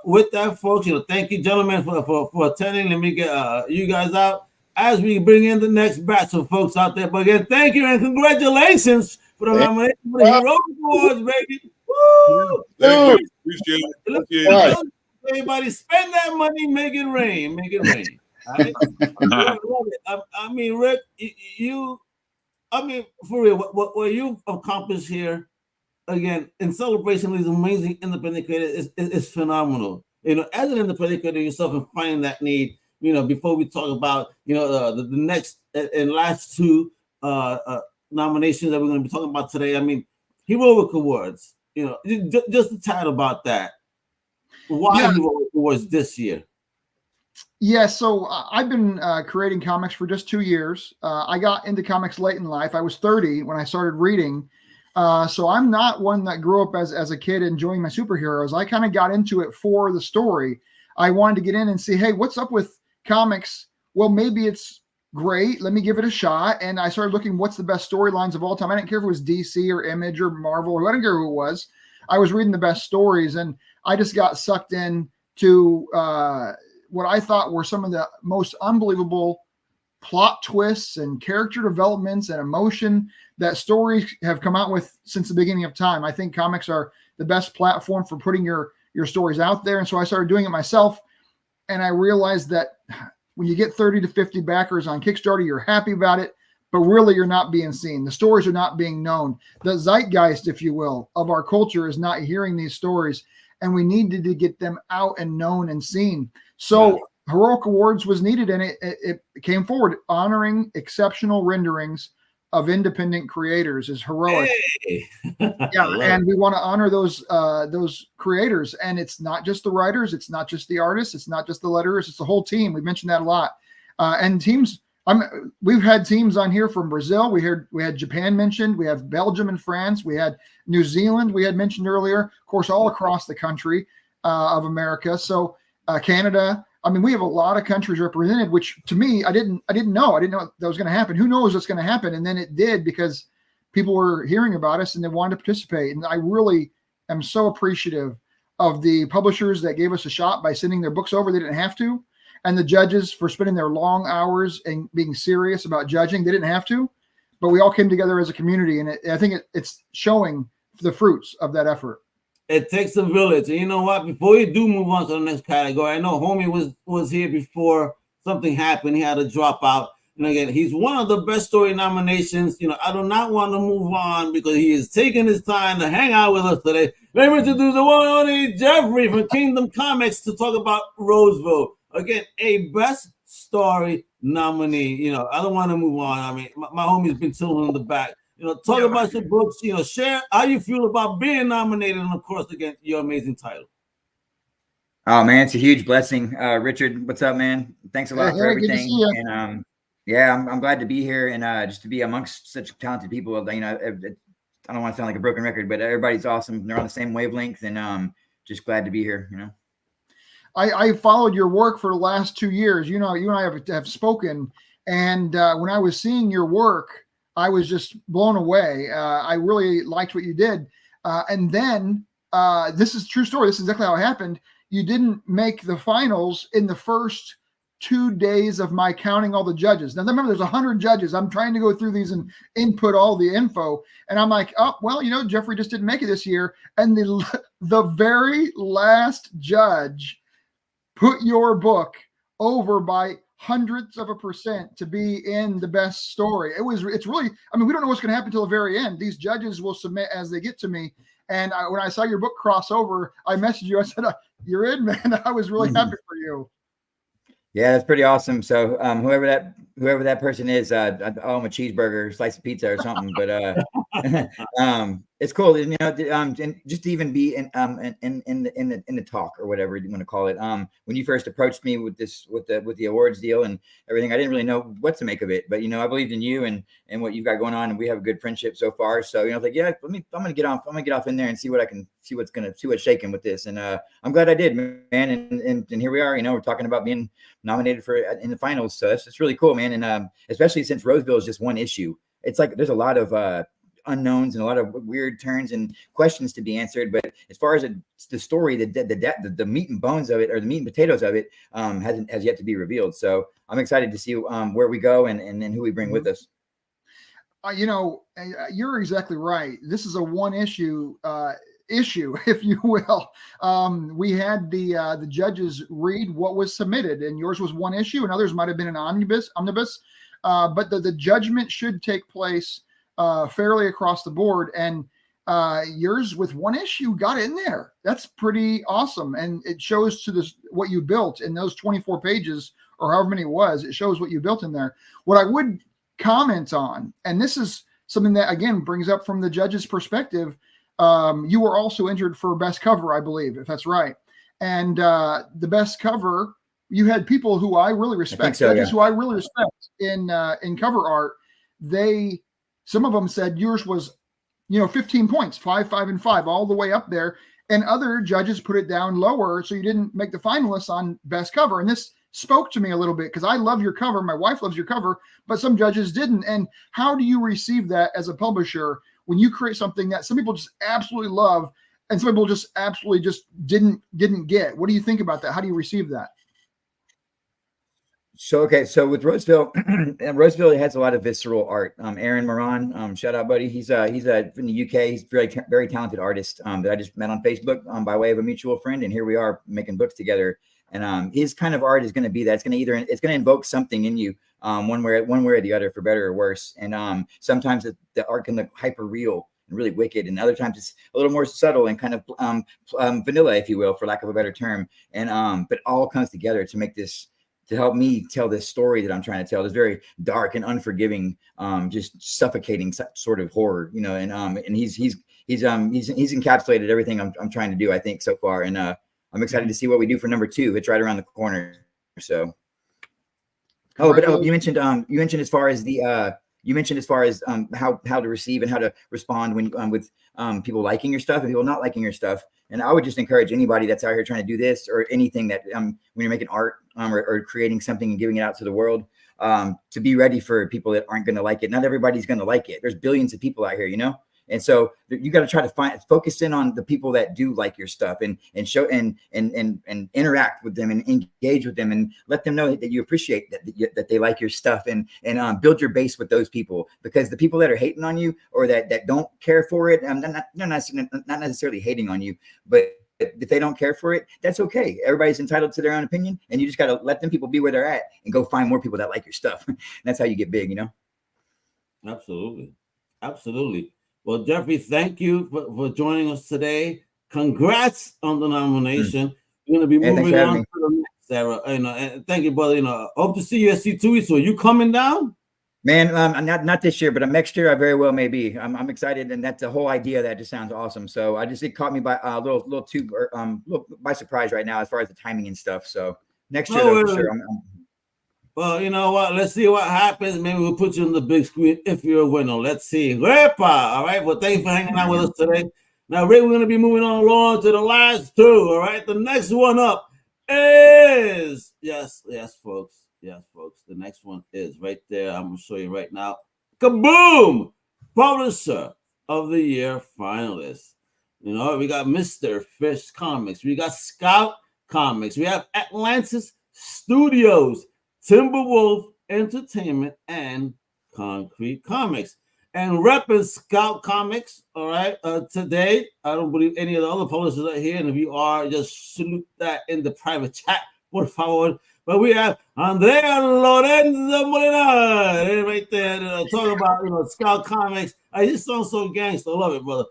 Speaker 1: with that, folks, thank you, gentlemen, for attending. Let me get you guys out as we bring in the next batch of folks out there. But again, thank you and congratulations for the nomination for the Heroic Awards, baby. Woo!
Speaker 13: Thank you. Appreciate it.
Speaker 1: Everybody, spend that money, make it rain. Make it rain. Right? I mean, Rick, for real, what you've accomplished here, again, in celebration of these amazing independent creators is phenomenal. As an independent creator yourself and finding that need, before we talk about, the next and last two nominations that we're going to be talking about today. I mean, Heroic Awards, just a tad about that. Why Heroic Awards this year?
Speaker 2: Yeah, so I've been creating comics for just 2 years. I got into comics late in life. I was 30 when I started reading. So I'm not one that grew up as a kid enjoying my superheroes. I kind of got into it for the story. I wanted to get in and see, hey, what's up with comics? Well, maybe it's great. Let me give it a shot. And I started looking, what's the best storylines of all time? I didn't care if it was DC or Image or Marvel, or I didn't care who it was. I was reading the best stories, and I just got sucked in to what I thought were some of the most unbelievable plot twists and character developments and emotion that stories have come out with since the beginning of time. I think comics are the best platform for putting your stories out there. And so I started doing it myself. And I realized that when you get 30 to 50 backers on Kickstarter, you're happy about it, but really you're not being seen. The stories are not being known. The zeitgeist, if you will, of our culture is not hearing these stories. And we needed to get them out and known and seen. So Heroic Awards was needed, and it came forward. Honoring exceptional renderings of independent creators is heroic.
Speaker 1: Hey.
Speaker 2: And we want to honor those creators. And it's not just the writers, it's not just the artists, it's not just the letterers, it's the whole team. We mentioned that a lot. And teams, we've had teams on here from Brazil. We had Japan mentioned. We have Belgium and France. We had New Zealand. We had mentioned earlier, of course, all across the country of America. So Canada. I mean, we have a lot of countries represented, which to me, I didn't know. I didn't know that was going to happen. Who knows what's going to happen? And then it did, because people were hearing about us and they wanted to participate. And I really am so appreciative of the publishers that gave us a shot by sending their books over. They didn't have to. And the judges for spending their long hours and being serious about judging. They didn't have to, but we all came together as a community. And I think it's showing the fruits of that effort.
Speaker 1: It takes a village. And you know what? Before you do move on to the next category, I know Homie was here before something happened. He had to drop out. And again, he's one of the best story nominations. I do not want to move on because he is taking his time to hang out with us today. Let me introduce the one and only Jeffrey from Kingdom Comics to talk about Roseville. Again, a Best Story nominee. You know, I don't want to move on. I mean, my homie's been chilling in the back. You know, talk about your books. You know, share how you feel about being nominated, and of course, again, your amazing title.
Speaker 14: Oh man, it's a huge blessing. Richard, what's up, man? Thanks a lot for everything. And yeah, I'm glad to be here and just to be amongst such talented people. You know, I don't want to sound like a broken record, but everybody's awesome. They're on the same wavelength, and just glad to be here. You know,
Speaker 2: I followed your work for the last 2 years. You know, you and I have spoken, and when I was seeing your work, I was just blown away. I really liked what you did, and then this is a true story. This is exactly how it happened. You didn't make the finals in the first 2 days of my counting all the judges. Now, remember, there's 100 judges. I'm trying to go through these and input all the info. And I'm like, oh, well, you know, Jeffrey just didn't make it this year. And the very last judge put your book over by hundreds of a percent to be in the best story. It's really, I mean, we don't know what's going to happen until the very end. These judges will submit as they get to me. And when I saw your book cross over, I messaged you. I said, you're in, man. I was really happy for you.
Speaker 14: Yeah, that's pretty awesome. So whoever that person is, I owe him a cheeseburger, slice of pizza or something. But it's cool, you know, and just to even be in the talk or whatever you want to call it. When you first approached me with the awards deal and everything, I didn't really know what to make of it. But you know, I believed in you and what you've got going on, and we have a good friendship so far. So you know, like, yeah, I'm gonna get off in there and see what's shaking with this. And I'm glad I did, man. And here we are. You know, we're talking about being nominated for in the finals. So it's really cool, man. And especially since Roseville is just one issue, it's like there's a lot of unknowns and a lot of weird turns and questions to be answered. But as far as the story, the meat and bones of it, or the meat and potatoes of it, has yet to be revealed. So I'm excited to see where we go and who we bring with us.
Speaker 2: You know, you're exactly right. This is a one issue, if you will. We had the judges read what was submitted, and yours was one issue, and others might have been an omnibus. But the judgment should take place fairly across the board, and yours with one issue got in there. That's pretty awesome, and it shows to what you built in those 24 pages or however many it was. It shows what you built in there. What I would comment on, and this is something that again brings up from the judge's perspective, you were also entered for best cover, I believe, if that's right. And the best cover, you had people who I really respect, judges who I really respect in cover art. Some of them said yours was, 15 points, 5, 5, and 5, all the way up there. And other judges put it down lower, so you didn't make the finalists on best cover. And this spoke to me a little bit because I love your cover. My wife loves your cover, but some judges didn't. And how do you receive that as a publisher when you create something that some people just absolutely love and some people just absolutely just didn't get? What do you think about that? How do you receive that?
Speaker 14: So with Roseville, Roseville has a lot of visceral art. Aaron Moran, shout out, buddy. He's from the UK. He's very talented artist that I just met on Facebook by way of a mutual friend, and here we are making books together. And his kind of art is going to be that it's going to invoke something in you, one way or the other, for better or worse. And sometimes the art can look hyper real and really wicked, and other times it's a little more subtle and kind of vanilla, if you will, for lack of a better term. And but all comes together to make this, to help me tell this story that I'm trying to tell. This very dark and unforgiving, just suffocating sort of horror, And he's encapsulated everything I'm trying to do, I think, so far. And I'm excited to see what we do for number 2. It's right around the corner. So, you mentioned as far as how to receive and how to respond when with people liking your stuff and people not liking your stuff. And I would just encourage anybody that's out here trying to do this or anything that when you're making art or creating something and giving it out to the world, to be ready for people that aren't going to like it. Not everybody's going to like it. There's billions of people out here, And so you got to try to focus in on the people that do like your stuff and show and interact with them and engage with them and let them know that you appreciate that they like your stuff and build your base with those people, because the people that are hating on you or that don't care for it, not necessarily hating on you, but if they don't care for it, that's okay. Everybody's entitled to their own opinion, and you just got to let them people be where they're at and go find more people that like your stuff. That's how you get big,
Speaker 1: Absolutely. Well, Jeffrey, thank you for joining us today. congrats on the nomination. We're going to be moving on to the next, Sarah. And thank you, brother. Hope to see you at C2E. So are you coming down?
Speaker 14: Man, not this year, but next year I very well may be. I'm excited, and that's the whole idea. That just sounds awesome. So it caught me by a little by surprise right now as far as the timing and stuff. So next year, though, for sure.
Speaker 1: Well, you know what? Let's see what happens. Maybe we'll put you on the big screen if you're a winner. Let's see. Wepa! All right. Well, thanks for hanging out with us today. Now, Ray, we're going to be moving on along to the last two. All right. The next one up is yes, folks. Yes, folks. The next one is right there. I'm going to show you right now. Kaboom! Publisher of the Year finalist. You know, we got Mr. Fish Comics. We got Scout Comics. We have Atlantis Studios, Timberwolf Entertainment, and Concrete Comics. And repping Scout Comics, all right, today, I don't believe any of the other publishers are here. And if you are, just salute that in the private chat, por favor. But we have Andrea Lorenzo Molina right there talking about, Scout Comics. He sounds so gangster. I love it, brother.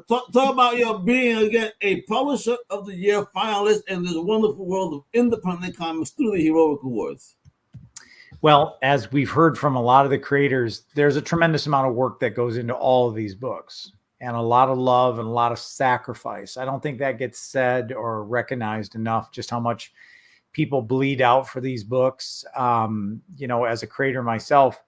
Speaker 1: Talk about your being, again, a Publisher of the Year finalist in this wonderful world of independent comics through the Heroic Awards.
Speaker 3: Well, as we've heard from a lot of the creators, there's a tremendous amount of work that goes into all of these books, and a lot of love and a lot of sacrifice. I don't think that gets said or recognized enough, just how much people bleed out for these books. As a creator myself,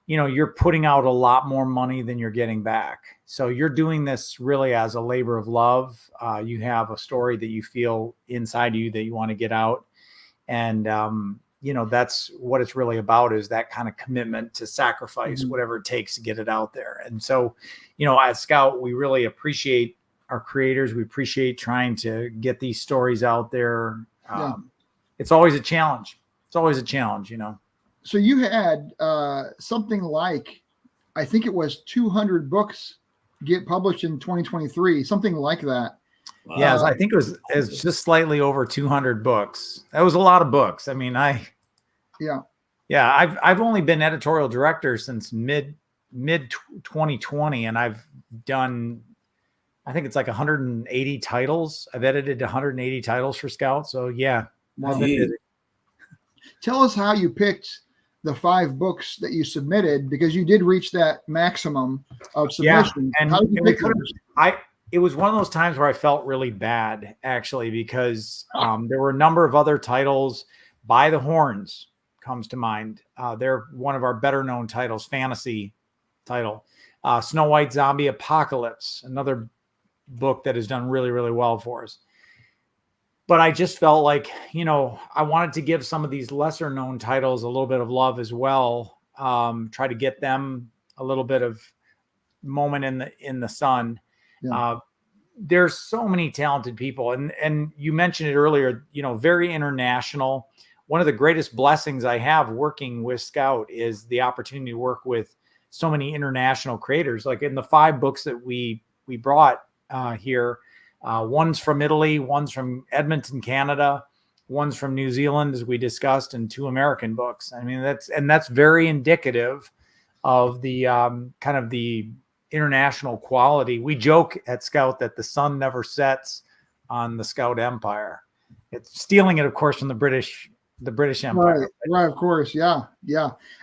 Speaker 3: you're putting out a lot more money than you're getting back. So you're doing this really as a labor of love. You have a story that you feel inside you that you want to get out. And, that's what it's really about, is that kind of commitment to sacrifice whatever it takes to get it out there. And so, at Scout, we really appreciate our creators. We appreciate trying to get these stories out there. It's always a challenge. So
Speaker 2: you had something like, I think it was 200 books get published in 2023, something like that.
Speaker 3: Yeah, I think it was just slightly over 200 books. That was a lot of books. I mean, I've only been editorial director since mid 2020, and I've done, I think it's like 180 titles. I've edited 180 titles for Scout. So yeah.
Speaker 2: Tell us how you picked the 5 books that you submitted, because you did reach that maximum of submissions.
Speaker 3: Yeah, and
Speaker 2: how did you pick them?
Speaker 3: It was one of those times where I felt really bad, actually, because there were a number of other titles. By the Horns comes to mind. They're one of our better known titles, fantasy title. Snow White Zombie Apocalypse, another book that has done really, really well for us. But I just felt like, I wanted to give some of these lesser known titles a little bit of love as well. Try to get them a little bit of moment in the sun. Yeah. There's so many talented people, and you mentioned it earlier, very international. One of the greatest blessings I have working with Scout is the opportunity to work with so many international creators. Like in the 5 books that we brought here, one's from Italy, one's from Edmonton, Canada, one's from New Zealand, as we discussed, and 2 American books. I mean, that's very indicative of the kind of the international quality. We joke at Scout that the sun never sets on the Scout Empire. It's stealing it, of course, from the British Empire.
Speaker 2: Right, of course. Yeah.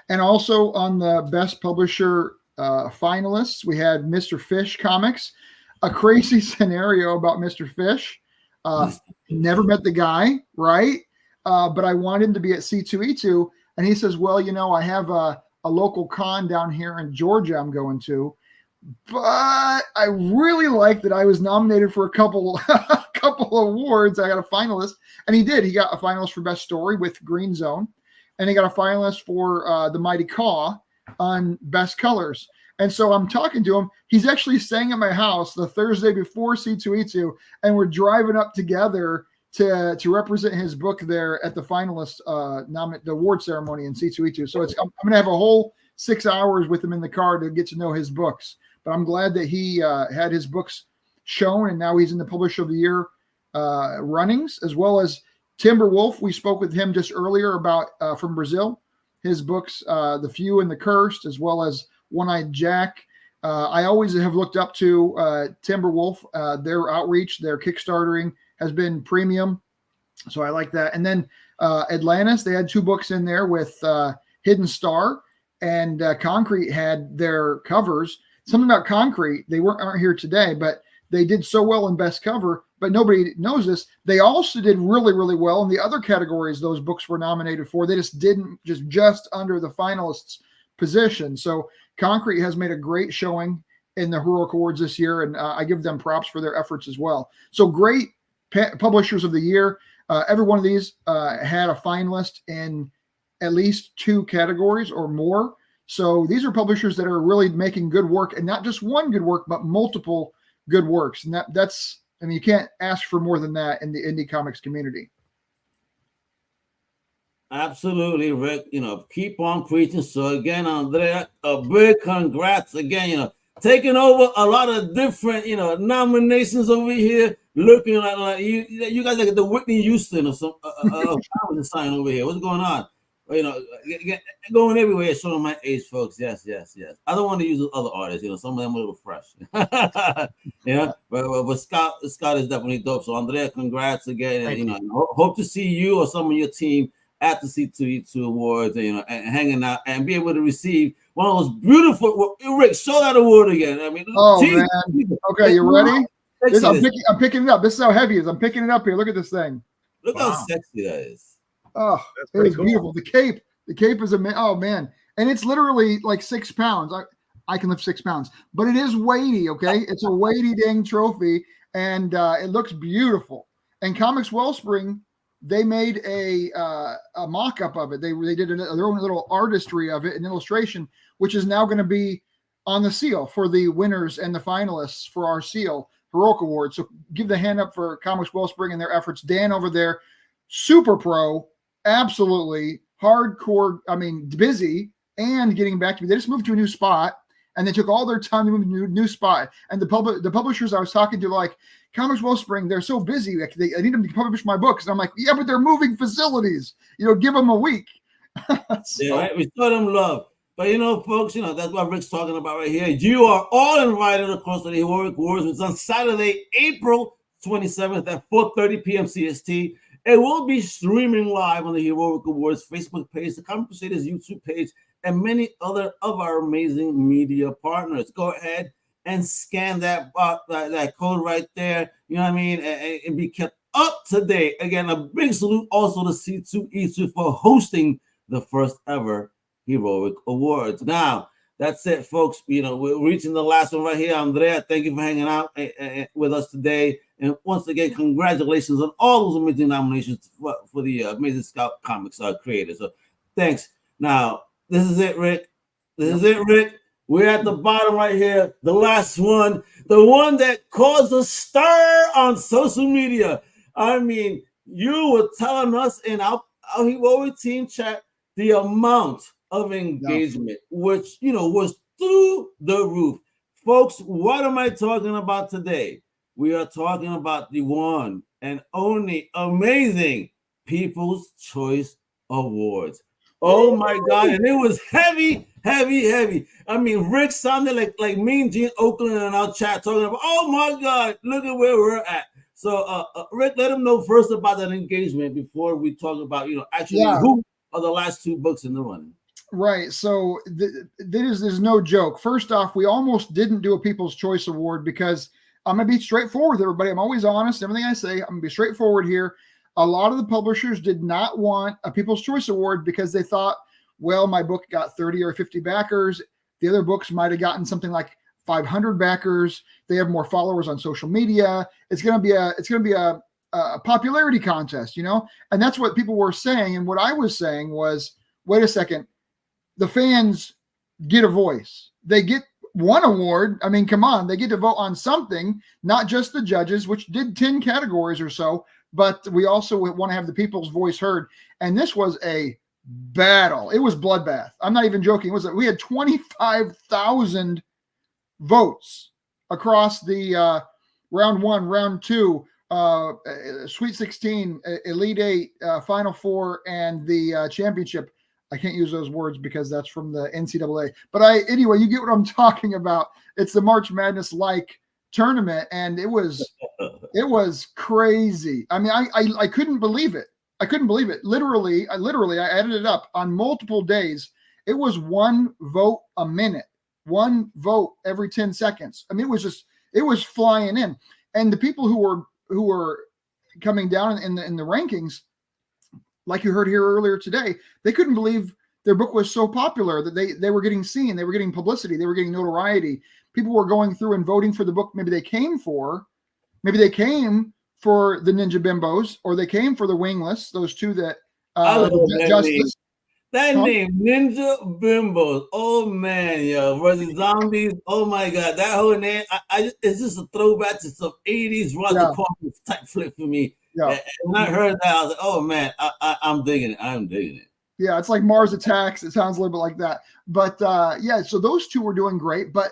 Speaker 2: And also on the Best Publisher finalists, we had Mr. Fish Comics. A crazy scenario about Mr. Fish. Never met the guy, right? But I want him to be at C2E2. And he says, well, I have a local con down here in Georgia I'm going to. But I really like that I was nominated for a couple awards. I got a finalist, and he did. He got a finalist for Best Story with Green Zone, and he got a finalist for The Mighty Caw on Best Colors. And so I'm talking to him. He's actually staying at my house the Thursday before C2E2, and we're driving up together to represent his book there at the finalist the award ceremony in C2E2. So I'm going to have a whole 6 hours with him in the car to get to know his books. But I'm glad that he had his books shown, and now he's in the Publisher of the Year runnings, as well as Timberwolf. We spoke with him just earlier about from Brazil, his books, The Few and the Cursed, as well as One-Eyed Jack. I always have looked up to Timberwolf. Their outreach, their Kickstartering has been premium. So I like that. And then Atlantis, they had 2 books in there with Hidden Star, and Concrete had their covers. Something about Concrete, they aren't here today, but they did so well in best cover, but nobody knows this. They also did really, really well in the other categories those books were nominated for. They just didn't, just under the finalists position. So Concrete has made a great showing in the Heroic Awards this year, and I give them props for their efforts as well. So great publishers of the year. Every one of these had a finalist in at least 2 categories or more. So these are publishers that are really making good work, and not just one good work, but multiple good works. And that's, I mean, you can't ask for more than that in the indie comics community.
Speaker 1: Absolutely, Rick. Keep on preaching. So again, Andrea, a big congrats again. Taking over a lot of different, nominations over here. Looking like you guys like the Whitney Houston or some sign over here. What's going on? Going everywhere, showing my age, folks. Yes. I don't want to use other artists. Some of them are a little fresh. But Scott is definitely dope. So Andrea, congrats again, and hope to see you or some of your team at the C2E2 Awards, and hanging out and be able to receive one of those beautiful. Rick, show that award again. I mean,
Speaker 2: man. Okay, you ready? I'm picking it up. This is how heavy it is. I'm picking it up here. Look at this thing.
Speaker 1: Look how sexy that is.
Speaker 2: Oh, it is beautiful. The cape is oh man, and it's literally like 6 pounds. I can lift 6 pounds, but it is weighty. Okay, it's a weighty dang trophy, and it looks beautiful. And Comics Wellspring, they made a mock-up of it. They did their own little artistry of it, an illustration, which is now going to be on the seal for the winners and the finalists for our seal Heroic Award. So give the hand up for Comics Wellspring and their efforts. Dan over there, super pro, absolutely hardcore. I mean, busy and getting back to me. They just moved to a new spot, and they took all their time to move to a new spot. And the publishers I was talking to, like, Comics Wellspring, they're so busy. I need them to publish my books. And I'm like, yeah, but they're moving facilities. Give them a week.
Speaker 1: Yeah, right. We show them love. But folks, that's what Rick's talking about right here. You are all invited, of course, to the Heroic Awards. It's on Saturday, April 27th at 4:30 p.m. CST. It will be streaming live on the Heroic Awards Facebook page, the Comic Crusaders YouTube page, and many other of our amazing media partners. Go ahead and scan that code right there, you know what I mean, and be kept up to date. Again, a big salute also to C2E2 for hosting the first ever Heroic Awards. Now, that's it, folks. We're reaching the last one right here. Andrea, thank you for hanging out with us today. And once again, congratulations on all those amazing nominations for the Amazing Scout Comics creators. So thanks. Now, this is it, Rick. We're at the bottom right here. The last one. The one that caused a stir on social media. I mean, you were telling us in our Heroic team chat the amount of engagement, which, was through the roof. Folks, what am I talking about today? We are talking about the one and only amazing People's Choice Awards. Oh my God. And it was heavy. I mean, Rick sounded like me and Gene Oakland in our chat talking about, oh my God, look at where we're at. So Rick, let them know first about that engagement before we talk about, actually who are the last 2 books in the running.
Speaker 2: Right. So there's no joke. First off, we almost didn't do a People's Choice Award because I'm going to be straightforward with everybody. I'm always honest. Everything I say, I'm going to be straightforward here. A lot of the publishers did not want a People's Choice Award because they thought, well, my book got 30 or 50 backers. The other books might have gotten something like 500 backers. They have more followers on social media. It's going to be a popularity contest, and that's what people were saying. And what I was saying was, wait a second, the fans get a voice. They get one award. I mean, come on, they get to vote on something, not just the judges, which did 10 categories or so, but we also want to have the people's voice heard. And this was a battle. It was bloodbath. I'm not even joking. We had 25,000 votes across the round 1, round 2, Sweet 16, Elite 8, Final 4, and the championship. I can't use those words because that's from the NCAA. But anyway, you get what I'm talking about. It's the March Madness like tournament, and it was crazy. I mean, I couldn't believe it. I couldn't believe it. Literally, I added it up on multiple days. It was one vote a minute, one vote every 10 seconds. I mean, it was flying in. And the people who were coming down in the rankings, like you heard here earlier today, they couldn't believe their book was so popular that they were getting seen, they were getting publicity, they were getting notoriety. People were going through and voting for the book maybe they came for the Ninja Bimbos, or they came for the Wingless, those two that Justice.
Speaker 1: That name, Ninja Bimbos. Oh man, yo, versus zombies. Oh my god, that whole name. It's just a throwback to some 80s Roger Corman type flip for me. Yeah. And when I heard that, I was like, oh man, I'm digging it. I'm digging it.
Speaker 2: Yeah, it's like Mars Attacks. It sounds a little bit like that. But yeah, so those two were doing great. But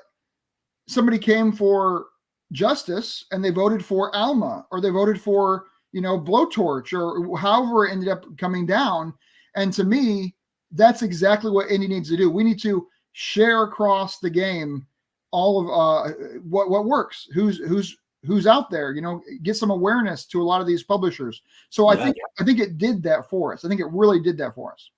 Speaker 2: somebody came for Justice and they voted for Alma, or they voted for, Blowtorch, or however it ended up coming down. And to me, that's exactly what Indie needs to do. We need to share across the game all of what works, who's out there, get some awareness to a lot of these publishers. So I think it did that for us. I think it really did that for us.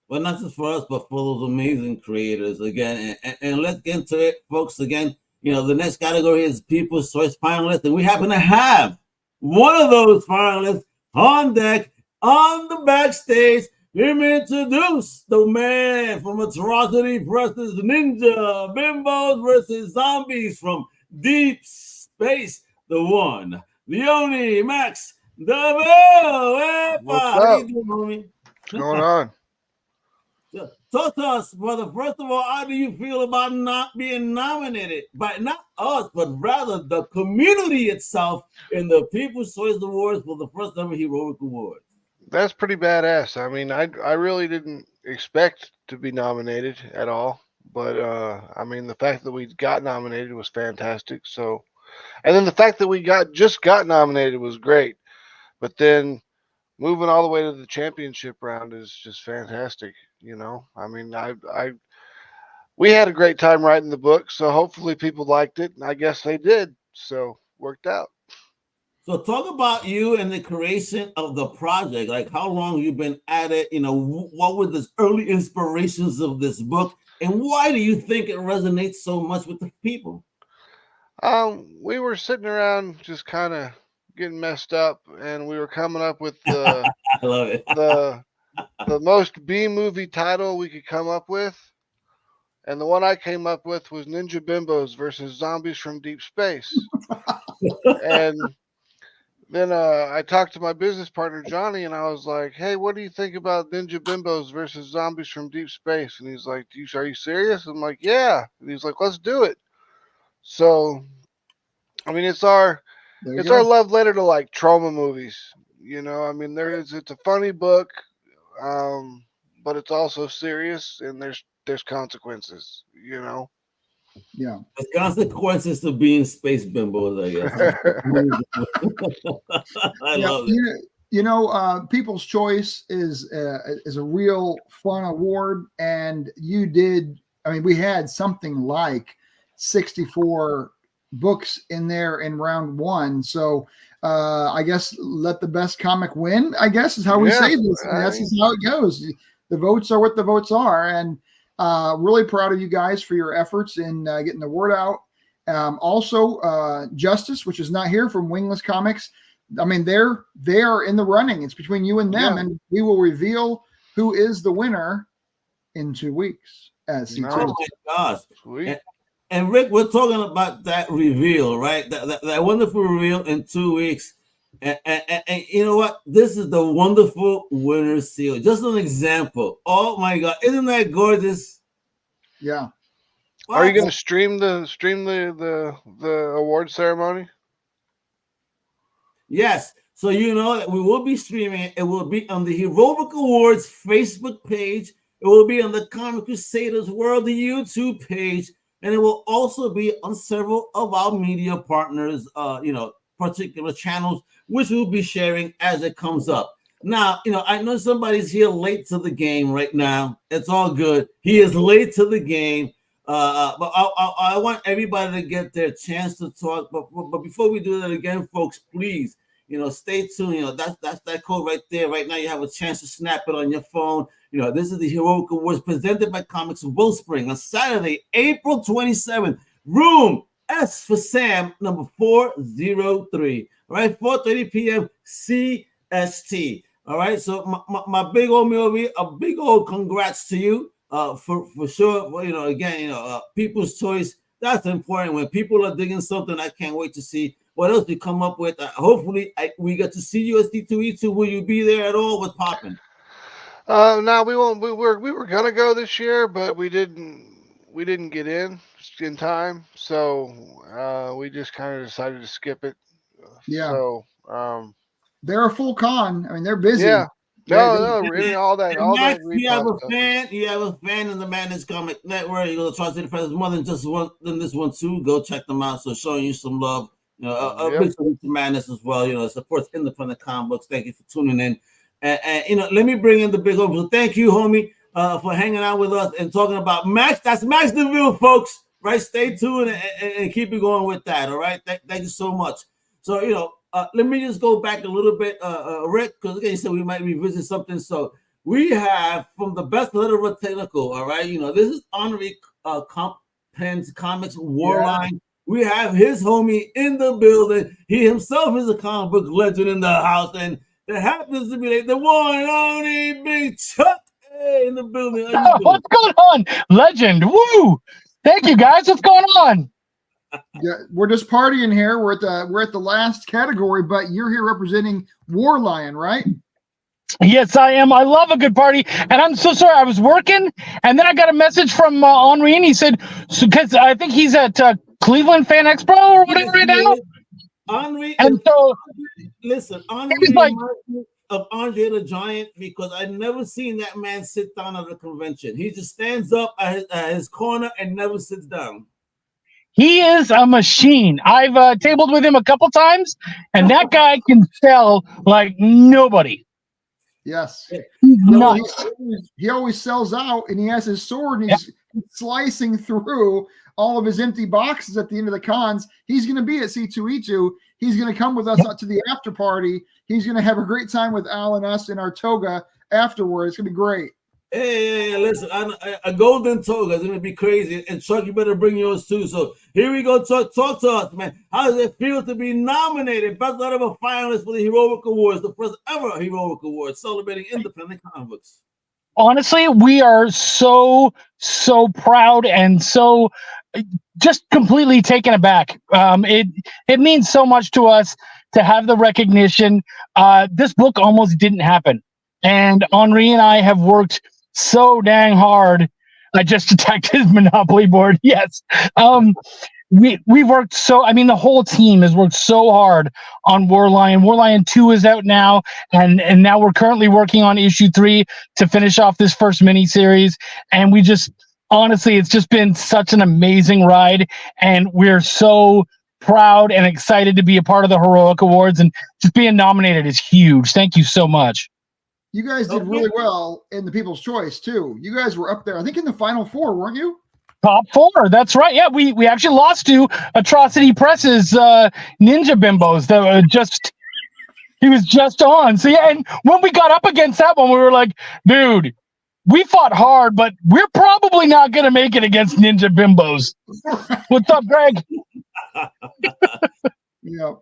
Speaker 1: Well, not just for us, but for those amazing creators again. And let's get into it, folks. Again, the next category is People's Choice finalists, and we happen to have one of those finalists on deck on the backstage. Let me introduce the man from Atrocity Presses, Ninja Bimbos versus Zombies from Deep Space, the one, the only Max Deville.
Speaker 15: What's up? What's going on?
Speaker 1: Talk to us, brother. First of all, how do you feel about not being nominated by not us, but rather the community itself in the People's Choice Awards for the first ever Heroic Awards?
Speaker 15: That's pretty badass. I mean, I really didn't expect to be nominated at all, but I mean, the fact that we got nominated was fantastic. So, and then the fact that we just got nominated was great, but then moving all the way to the championship round is just fantastic. I mean, we had a great time writing the book, so hopefully people liked it, and I guess they did. So worked out.
Speaker 1: So talk about you and the creation of the project. Like, how long you've been at it? What were the early inspirations of this book, and why do you think it resonates so much with the people?
Speaker 15: We were sitting around just kind of getting messed up, and we were coming up with the
Speaker 1: I love it.
Speaker 15: the most B-movie title we could come up with. And the one I came up with was Ninja Bimbos versus Zombies from Deep Space. And then I talked to my business partner, Johnny, and I was like, hey, what do you think about Ninja Bimbos versus Zombies from Deep Space? And he's like, are you serious? I'm like, yeah. And he's like, let's do it. So, I mean, it's our love letter to like trauma movies. I mean, it's a funny book, but it's also serious, and there's consequences,
Speaker 2: Yeah.
Speaker 1: There's consequences to being space bimbos, I guess. I love it.
Speaker 2: People's Choice is a real fun award, and we had something like 64 books in there in round one. So I guess let the best comic win, I guess is how we say this. And that's just how it goes. The votes are what the votes are. And really proud of you guys for your efforts in getting the word out. Also, Justice, which is not here, from Wingless Comics. I mean, they are in the running. It's between you and them, and we will reveal who is the winner in 2 weeks. Oh
Speaker 1: my gosh. Sweet. And Rick, we're talking about that reveal, right? That wonderful reveal in 2 weeks. And you know what? This is the wonderful winner seal. Just an example. Oh my God. Isn't that gorgeous?
Speaker 2: Yeah.
Speaker 15: Are you going to stream the award ceremony?
Speaker 1: Yes. So you know that we will be streaming it. It will be on the Heroic Awards Facebook page. It will be on the Comic Crusaders World YouTube page. And it will also be on several of our media partners, particular channels, which we'll be sharing as it comes up. Now, I know somebody's here late to the game right now. It's all good. He is late to the game. But I want everybody to get their chance to talk. But before we do that again, folks, please, stay tuned. That's that code right there. Right now, you have a chance to snap it on your phone. This is the Heroic Awards presented by Comics Wellspring on Saturday, April 27th. Room S for Sam, number 403. All right, 4:30 p.m. CST. All right, so my big old Milby, a big old congrats to you for sure. Again, people's choice, that's important. When people are digging something, I can't wait to see what else you come up with. Hopefully, we get to see you at C2E2. Will you be there at all? What's popping?
Speaker 15: No, we won't. We were gonna go this year, but we didn't get in time, so we just kind of decided to skip it.
Speaker 2: Yeah.
Speaker 15: So
Speaker 2: they're a full con. I mean, they're busy.
Speaker 15: Yeah. No, really, all that.
Speaker 1: You have a fan. You have a fan in the Madness Comic Network. You go to Tri-City Presence more than just one, than this one too. Go check them out. So showing you some love. A big salute to Madness as well. It supports independent comic books. Thank you for tuning in. And let me bring in the big homie. So thank you, homie, for hanging out with us and talking about Max. That's Max DeVille, folks. Right? Stay tuned and keep it going with that. All right. Thank you so much. So let me just go back a little bit, Rick, because again, you said we might revisit something. So we have from the best literary technical, all right, this is Henri Penn's Comics Warline. We have his homie in the building. He himself is a comic book legend in the house, and there happens to be the one and only Big Chuck in the building.
Speaker 16: What's going on? Legend. Woo! Thank you, guys. What's going on?
Speaker 2: Yeah, we're just partying here. We're at the last category, but you're here representing War Lion, right?
Speaker 16: Yes, I am. I love a good party, and I'm so sorry. I was working, and then I got a message from Henri, and he said, because I think he's at Cleveland Fan Expo or whatever right now.
Speaker 1: Henri,
Speaker 16: and so
Speaker 1: listen, Henri reminds me of Andre the Giant because I've never seen that man sit down at a convention. He just stands up at his corner and never sits down.
Speaker 16: He is a machine. I've tabled with him a couple times, and that guy can sell like nobody.
Speaker 2: Yes.
Speaker 16: Nuts.
Speaker 2: He always sells out, and he has his sword, and he's slicing through all of his empty boxes at the end of the cons. He's going to be at C2E2. He's going to come with us out to the after party. He's going to have a great time with Al and us in our toga afterwards. It's going to be great.
Speaker 1: Hey, listen, a golden toga is going to be crazy. And Chuck, you better bring yours too. So here we go, Chuck. Talk to us, man. How does it feel to be nominated best ever finalist for the Heroic Awards, the first ever Heroic Awards, celebrating independent comic books?
Speaker 16: Honestly, we are so proud and so just completely taken aback. It means so much to us to have the recognition. This book almost didn't happen. And Henri and I have worked so dang hard. I just attacked his Monopoly board. Yes. We worked the whole team has worked so hard on War Lion. War Lion 2 is out now, and now we're currently working on issue 3 to finish off this first miniseries. And we just, honestly, it's just been such an amazing ride, and we're so proud and excited to be a part of the Heroic Awards, and just being nominated is huge. Thank you so much.
Speaker 2: You guys did really well in the People's Choice too. You guys were up there, I think, in the final 4, weren't you?
Speaker 16: Top 4, that's right. Yeah, we actually lost to Atrocity Press's Ninja Bimbos that were he was just on. So yeah, and when we got up against that one, we were like, dude, we fought hard, but we're probably not gonna make it against Ninja Bimbos. What's up, Greg?
Speaker 2: Yeah.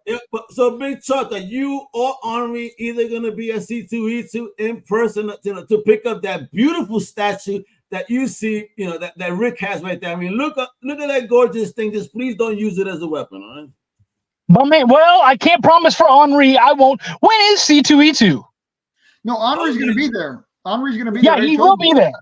Speaker 1: So, Big Chuck, are you or Henri either going to be at C2E2 in person to pick up that beautiful statue that you see, that Rick has right there? I mean, look at that gorgeous thing. Just please don't use it as a weapon, all right?
Speaker 16: Well, I can't promise for Henri. I won't. When is C2E2?
Speaker 2: No, Henri's going to be there. Henri's going to be there.
Speaker 16: Yeah, he will be there.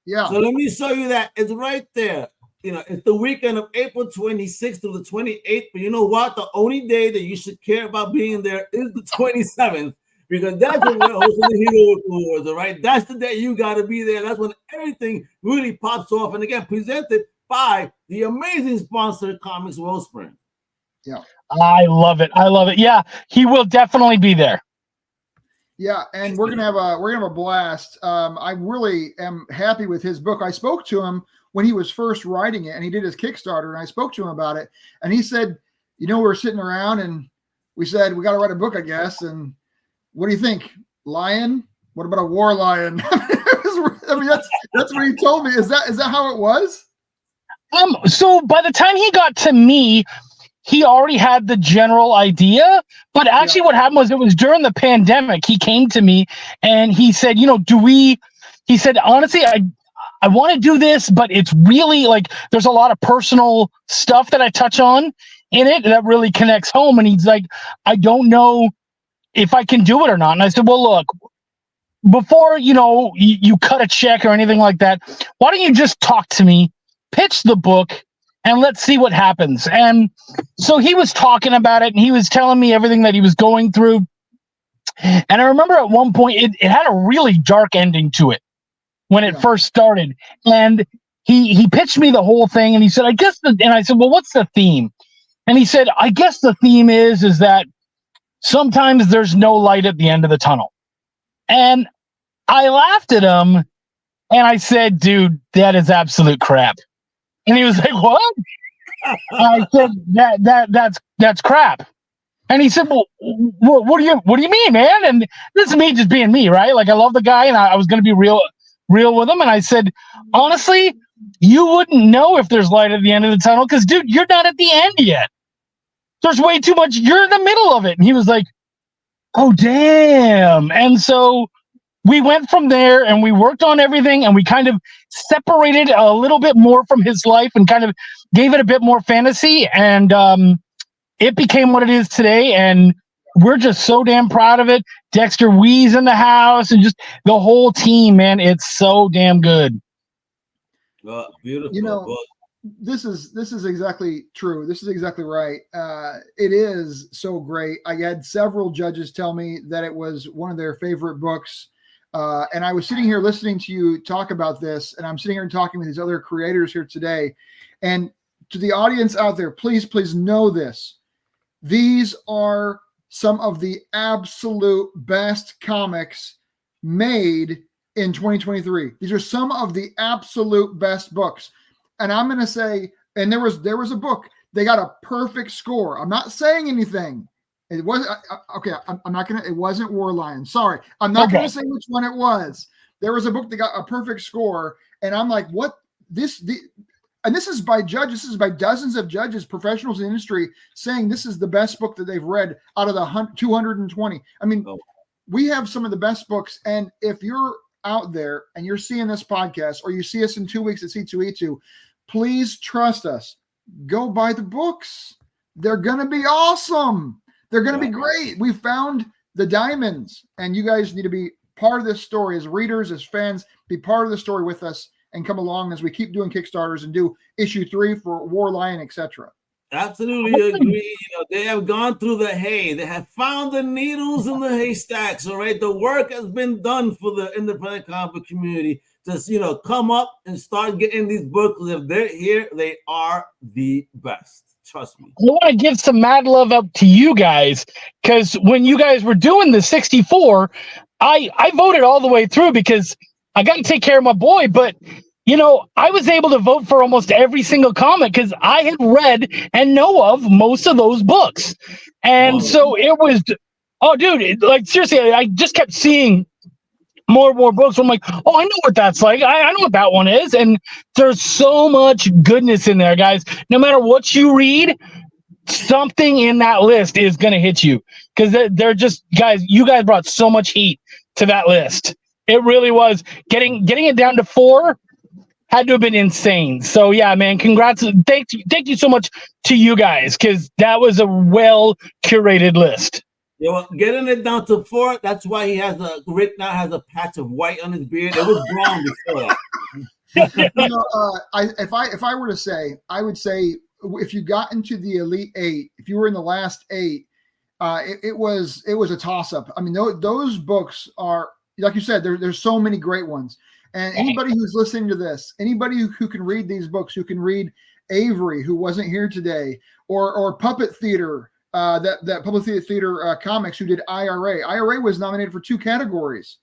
Speaker 2: Yeah.
Speaker 1: So let me show you that. It's right there. It's the weekend of April 26th to the 28th. But you know what? The only day that you should care about being there is the 27th, because that's when we're hosting the Heroic Awards, all right? That's the day you got to be there. That's when everything really pops off. And again, presented by the amazing sponsor, Comics Wellspring.
Speaker 2: Yeah.
Speaker 16: I love it. Yeah, he will definitely be there.
Speaker 2: Yeah, and we're gonna have a blast. I really am happy with his book. I spoke to him when he was first writing it, and he did his Kickstarter, and I spoke to him about it, and he said, we were sitting around, and we said we got to write a book, I guess. And what do you think, lion? What about a war lion? I mean, that's what he told me. Is that how it was?
Speaker 16: So by the time he got to me, he already had the general idea, but actually what happened was it was during the pandemic. He came to me and he said, he said, honestly, I want to do this, but it's really like, there's a lot of personal stuff that I touch on in it that really connects home. And he's like, I don't know if I can do it or not. And I said, well, look, before, you cut a check or anything like that, why don't you just talk to me, pitch the book, and let's see what happens. And so he was talking about it, and he was telling me everything that he was going through. And I remember at one point, it had a really dark ending to it when it first started. And he pitched me the whole thing, and he said, and I said, well, what's the theme? And he said, I guess the theme is that sometimes there's no light at the end of the tunnel. And I laughed at him, and I said, dude, that is absolute crap. And he was like, what? I said, that's crap. And he said, well, what do you mean, man? And this is me just being me, right? Like, I love the guy, and I was going to be real with him. And I said, honestly, you wouldn't know if there's light at the end of the tunnel because, dude, you're not at the end yet. There's way too much. You're in the middle of it. And he was like, oh, damn. And so we went from there, and we worked on everything, and we kind of separated a little bit more from his life and kind of gave it a bit more fantasy. And it became what it is today. And we're just so damn proud of it. Dexter Wee's in the house and just the whole team, man. It's so damn good.
Speaker 1: Beautiful.
Speaker 2: This is exactly true. This is exactly right. It is so great. I had several judges tell me that it was one of their favorite books. And I was sitting here listening to you talk about this, and I'm sitting here and talking with these other creators here today. And to the audience out there, please know this. These are some of the absolute best comics made in 2023. These are some of the absolute best books. And I'm going to say, and there was a book, they got a perfect score. I'm not saying anything. It wasn't okay. I'm not gonna. It wasn't War Lion. Sorry, I'm not gonna say which one it was. There was a book that got a perfect score, and I'm like, what? And this is by judges. This is by dozens of judges, professionals in the industry, saying this is the best book that they've read out of the 220. I mean, we have some of the best books. And if you're out there and you're seeing this podcast, or you see us in 2 weeks at C2E2, please trust us. Go buy the books. They're gonna be awesome. They're going to be great. We found the diamonds, and you guys need to be part of this story as readers, as fans. Be part of the story with us and come along as we keep doing Kickstarters and do issue 3 for War Lion, etc.
Speaker 1: Absolutely agree. They have gone through the hay. They have found the needles in the haystacks. All right, the work has been done for the independent comic book community to come up and start getting these books. If they're here, they are the best. Trust me.
Speaker 16: I want to give some mad love up to you guys, because when you guys were doing the 64, I voted all the way through because I got to take care of my boy. But, I was able to vote for almost every single comic because I had read and know of most of those books. And so it was, seriously, I just kept seeing more and more books. I'm like, oh, I know what that's like. I know what that one is. And there's so much goodness in there, guys. No matter what you read, something in that list is going to hit you, because they're just, guys, you guys brought so much heat to that list. It really was. Getting it down to 4 had to have been insane. So yeah, man, congrats. Thank you so much to you guys, because that was a well curated list.
Speaker 1: Getting it down to 4. That's why he has Rick now has a patch of white on his beard. It was brown before that.
Speaker 2: If I were to say, I would say if you got into the Elite 8, if you were in the last 8, it was a toss up. I mean, those books are, like you said, there's so many great ones. And anybody who's listening to this, anybody who can read these books, who can read Avery, who wasn't here today, or Puppet Theater. that Publicity Theater Comics, who did IRA. IRA was nominated for 2 categories.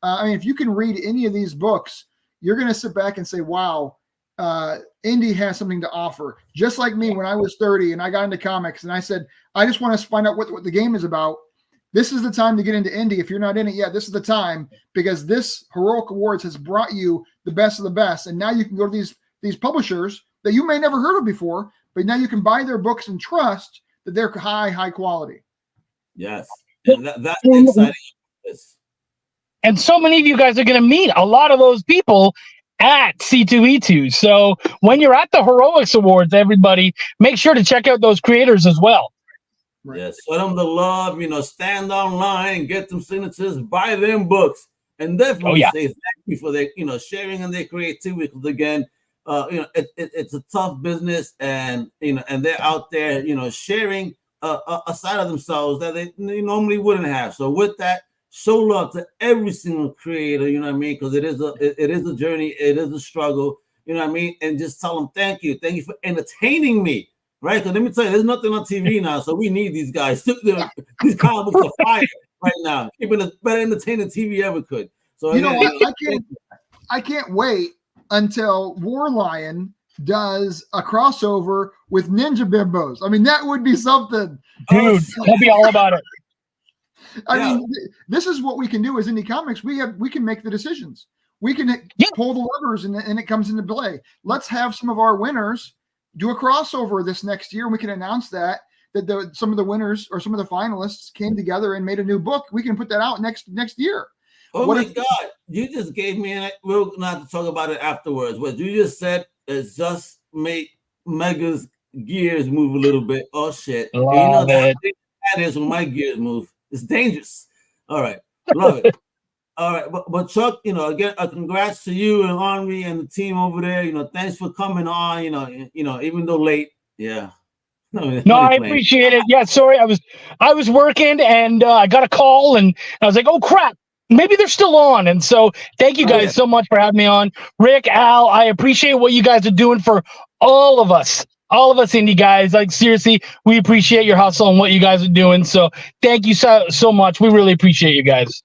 Speaker 2: I mean, if you can read any of these books, you're going to sit back and say, wow, indie has something to offer. Just like me when I was 30 and I got into comics and I said, I just want to find out what the game is about. This is the time to get into indie. If you're not in it yet, this is the time, because this Heroic Awards has brought you the best of the best. And now you can go to these publishers that you may never heard of before, but now you can buy their books and trust that they're high quality.
Speaker 1: Yes. And that's exciting.
Speaker 16: And so many of you guys are going to meet a lot of those people at C2E2. So when you're at the Heroics Awards, everybody, make sure to check out those creators as well.
Speaker 1: Right. Yes, show them the love, stand online, get them signatures, buy them books, and definitely say thank you for their, sharing and their creativity. Because again, it's a tough business, and and they're out there, sharing a side of themselves that they normally wouldn't have. So with that, show love to every single creator, you know what I mean? Because it is a journey, it is a struggle, you know what I mean? And just tell them thank you for entertaining me. Right, because let me tell you, there's nothing on TV now, so we need these guys. These comic books are fire right now, keeping us better entertaining TV ever could. So
Speaker 2: you know what? I can't wait until War Lion does a crossover with Ninja Bimbos. I mean, that would be something,
Speaker 16: dude. I'll be all about it.
Speaker 2: I mean, this is what we can do as indie comics. We can make the decisions. We can pull the levers, and it comes into play. Let's have some of our winners do a crossover this next year, and we can announce that some of the winners or some of the finalists came together and made a new book. We can put that out next year.
Speaker 1: Oh my God, you just gave me, and we're going to have to talk about it afterwards. What you just said is just make Mega's gears move a little bit. Oh shit. That is when my gears move. It's dangerous. All right. Love it. All right, but Chuck, again, congrats to you and Henri and the team over there. Thanks for coming on. Even though late, yeah.
Speaker 16: No, I appreciate it. Yeah, sorry, I was working and I got a call and I was like, oh crap, maybe they're still on. And so, thank you guys so much for having me on. Rick, Al, I appreciate what you guys are doing for all of us indie guys. Like seriously, we appreciate your hustle and what you guys are doing. So thank you so much. We really appreciate you guys.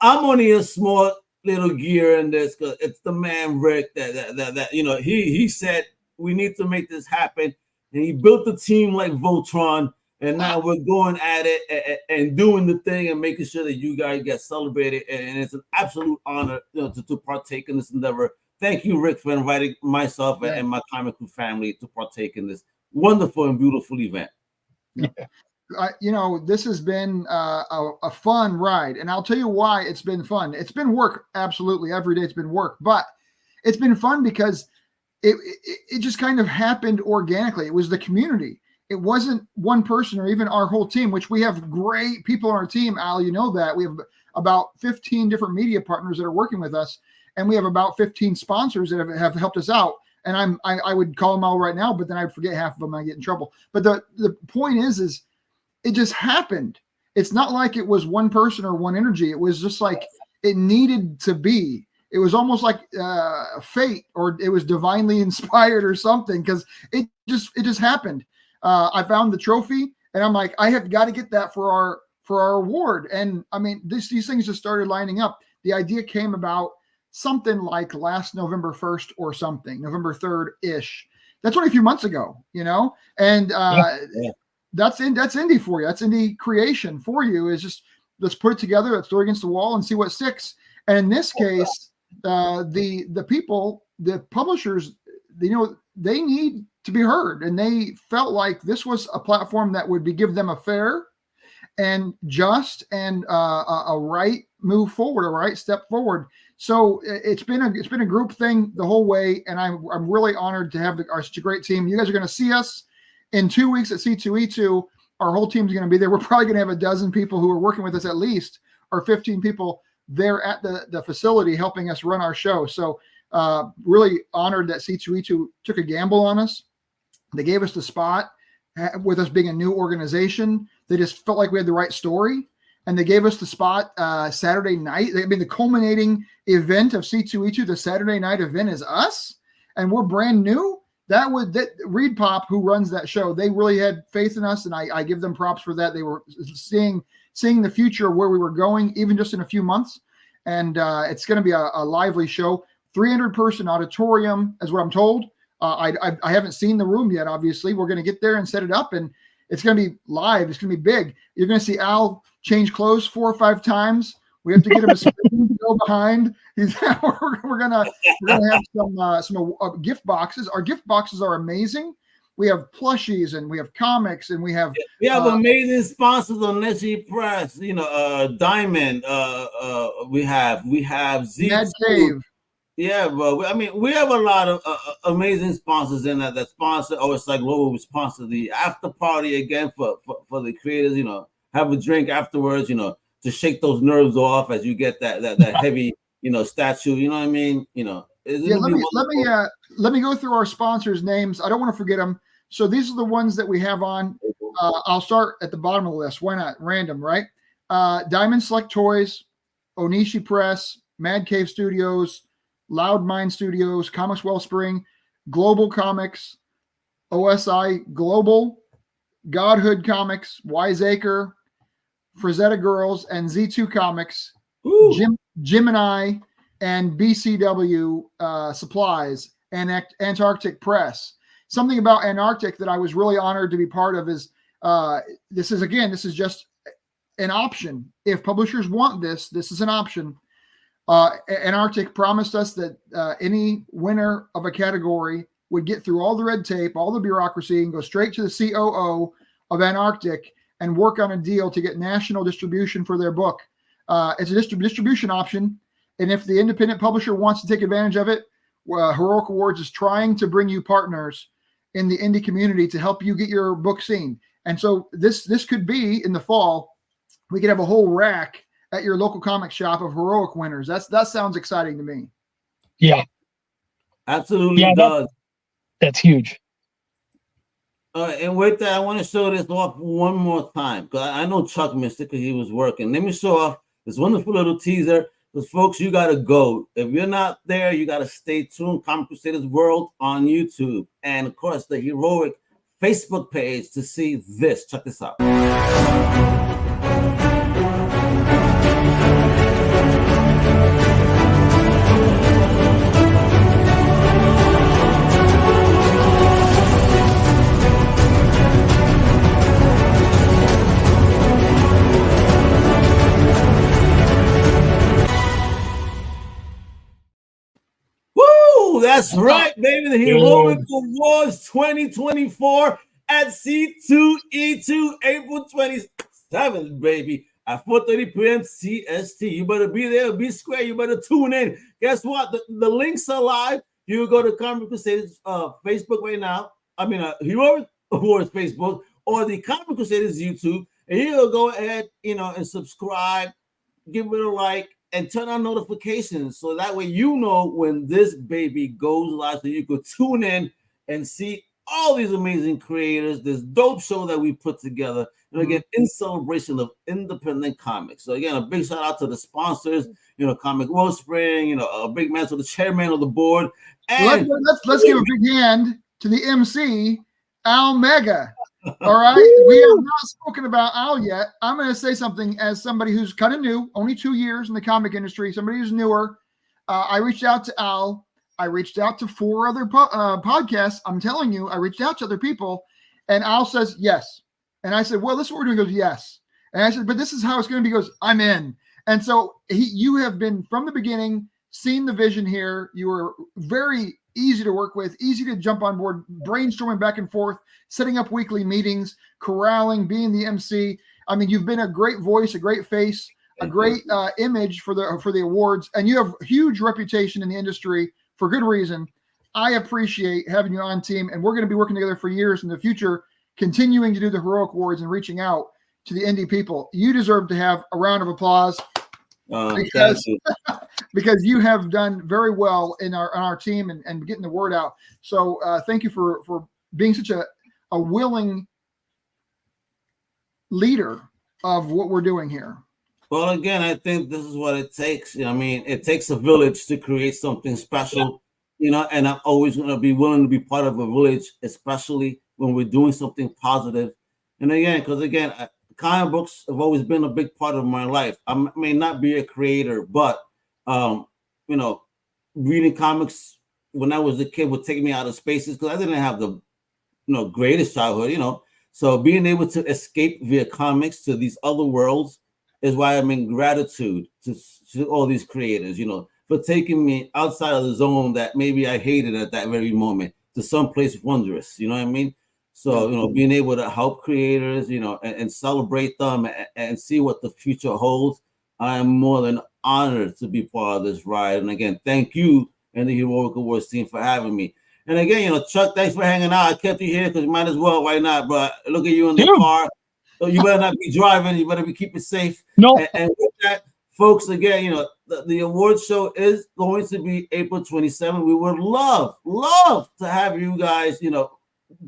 Speaker 1: I'm only a small little gear in this because it's the man Rick that he said we need to make this happen, and he built the team like Voltron, and now we're going at it and doing the thing and making sure that you guys get celebrated, and it's an absolute honor to partake in this endeavor. Thank you, Rick, for inviting myself and my comic book family to partake in this wonderful and beautiful event.
Speaker 2: This has been a fun ride, and I'll tell you why it's been fun. It's been work, absolutely. Every day it's been work, but it's been fun because it just kind of happened organically. It was the community. It wasn't one person or even our whole team, which we have great people on our team, Al, you know that. We have about 15 different media partners that are working with us. And we have about 15 sponsors that have helped us out. And I would call them all right now, but then I'd forget half of them. I get in trouble. But the point is it just happened. It's not like it was one person or one energy. It was just like it needed to be. It was almost like fate, or it was divinely inspired or something, because it just happened. I found the trophy, and I'm like, I have got to get that for our award. And I mean, these things just started lining up. The idea came about something like last November 1st or something, November 3rd-ish. That's only a few months ago, and that's indie for you. That's indie creation for you. Is just, let's put it together, let's throw it against the wall and see what sticks. And in this case, the people, the publishers, they need to be heard, and they felt like this was a platform that would give them a fair and just and a right move forward, a right step forward. So it's been a group thing the whole way, and I'm really honored to have such a great team. You guys are going to see us in 2 weeks at C2E2. Our whole team's going to be there. We're probably going to have a dozen people who are working with us at least, or 15 people there at the facility helping us run our show. So really honored that C2E2 took a gamble on us. They gave us the spot with us being a new organization. They just felt like we had the right story. And they gave us the spot Saturday night. I mean, the culminating event of C2E2, the Saturday night event, is us. And we're brand new. that Reed Pop, who runs that show, they really had faith in us, and I give them props for that. They were seeing the future of where we were going, even just in a few months. And it's going to be a lively show. 300-person auditorium is what I'm told. I haven't seen the room yet. Obviously, we're going to get there and set it up, and it's going to be live. It's going to be big. You're going to see Al change clothes 4 or 5 times. We have to get him a screen to go behind. We're gonna have some gift boxes. Our gift boxes are amazing. We have plushies and we have comics and we have
Speaker 1: amazing sponsors on H.E.R.O.I.C Press. Diamond. We have Z
Speaker 2: Mad Cave.
Speaker 1: Yeah, bro. I mean, we have a lot of amazing sponsors in that sponsor. It's like Global. We sponsor the after party again for the creators. Have a drink afterwards. To shake those nerves off as you get that heavy, statue. You know what I mean?
Speaker 2: Let me go through our sponsors' names. I don't want to forget them. So these are the ones that we have on. I'll start at the bottom of the list. Why not? Random, right? Diamond Select Toys, Onishi Press, Mad Cave Studios, Loud Mind Studios, Comics Wellspring, Global Comics, OSI Global, Godhood Comics, Wiseacre, Frazetta Girls, and Z2 Comics, Gemini, and BCW Supplies, and Antarctic Press. Something about Antarctic that I was really honored to be part of is this is just an option. If publishers want this is an option. Antarctic promised us that any winner of a category would get through all the red tape, all the bureaucracy, and go straight to the COO of Antarctic and work on a deal to get national distribution for their book. It's a distribution option, and if the independent publisher wants to take advantage of it, Heroic Awards is trying to bring you partners in the indie community to help you get your book seen. And so this could be in the fall. We could have a whole rack at your local comic shop of Heroic winners. That sounds exciting to me.
Speaker 16: Yeah,
Speaker 1: absolutely does.
Speaker 16: That's huge.
Speaker 1: And with that, I want to show this off one more time because I know Chuck missed it because he was working. Let me show off this wonderful little teaser. Because folks, you got to go. If you're not there, you got to stay tuned. Comic Crusaders World on YouTube. And of course, the Heroic Facebook page to see this. Check this out. That's right, baby. The Heroic Awards 2024 at C2E2, April 27th, baby, at 4:30 p.m. CST. You better be there, be square. You better tune in. Guess what? The links are live. You go to Comic Crusaders Facebook right now. I mean, Heroic Awards Facebook or the Comic Crusaders YouTube, and you'll go ahead, and subscribe, give it a like, and turn on notifications so that way you know when this baby goes live, so you could tune in and see all these amazing creators, this dope show that we put together, and again, in celebration of independent comics. So again, a big shout out to the sponsors, Comic Wellspring, a big man to the chairman of the board. And
Speaker 2: let's give a big hand to the MC, Al Mega. All right, we have not spoken about Al yet. I'm going to say something as somebody who's kind of new, only 2 years in the comic industry, somebody who's newer. I reached out to Al. I reached out to 4 other podcasts. I'm telling you, I reached out to other people, and Al says yes. And I said, well, this is what we're doing. He goes, yes. And I said, but this is how it's going to be. He goes, I'm in. And so you have been from the beginning, seen the vision here. You were very easy to work with, easy to jump on board, brainstorming back and forth, setting up weekly meetings, corralling, being the MC. I mean, you've been a great voice, a great face, a great image for the awards, and you have huge reputation in the industry for good reason. I appreciate having you on team, and we're going to be working together for years in the future, continuing to do the Heroic Awards and reaching out to the indie people. You deserve to have a round of applause. Because you have done very well in our team and getting the word out. So thank you for being such a willing leader of what we're doing here.
Speaker 1: Well, again, I think this is what it takes. It takes a village to create something special. You know, and I'm always going to be willing to be part of a village, especially when we're doing something positive. And again, because again, comic books have always been a big part of my life. I may not be a creator, but you know, reading comics when I was a kid would take me out of spaces because I didn't have the greatest childhood, So being able to escape via comics to these other worlds is why I'm in gratitude to all these creators, for taking me outside of the zone that maybe I hated at that very moment to someplace wondrous. You know what I mean? So, being able to help creators, and celebrate them and see what the future holds, I am more than honored to be part of this ride. And again, thank you and the Heroic Awards team for having me. And again, Chuck, thanks for hanging out. I kept you here because you might as well. Why not? But look at you in the car. So you better not be driving. You better be keeping safe.
Speaker 16: No.
Speaker 1: And with that, folks, again, the award show is going to be April 27th. We would love to have you guys,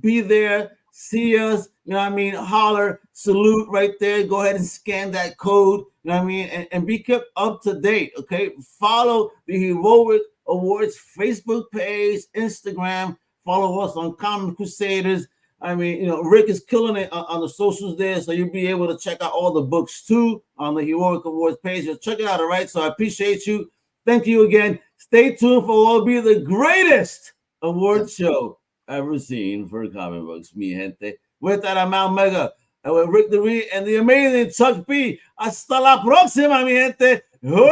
Speaker 1: be there, see us, holler, salute right there. Go ahead and scan that code, and be kept up to date, okay? Follow the Heroic Awards Facebook page, Instagram. Follow us on Comic Crusaders. Rick is killing it on the socials there, so you'll be able to check out all the books too on the Heroic Awards page. So check it out, all right? So I appreciate you. Thank you again. Stay tuned for what will be the greatest award show ever seen for comic books, mi gente. With that, I'm Al Mega, and with Rick Duree and the amazing Chuck B. Hasta la próxima, mi gente. Woo!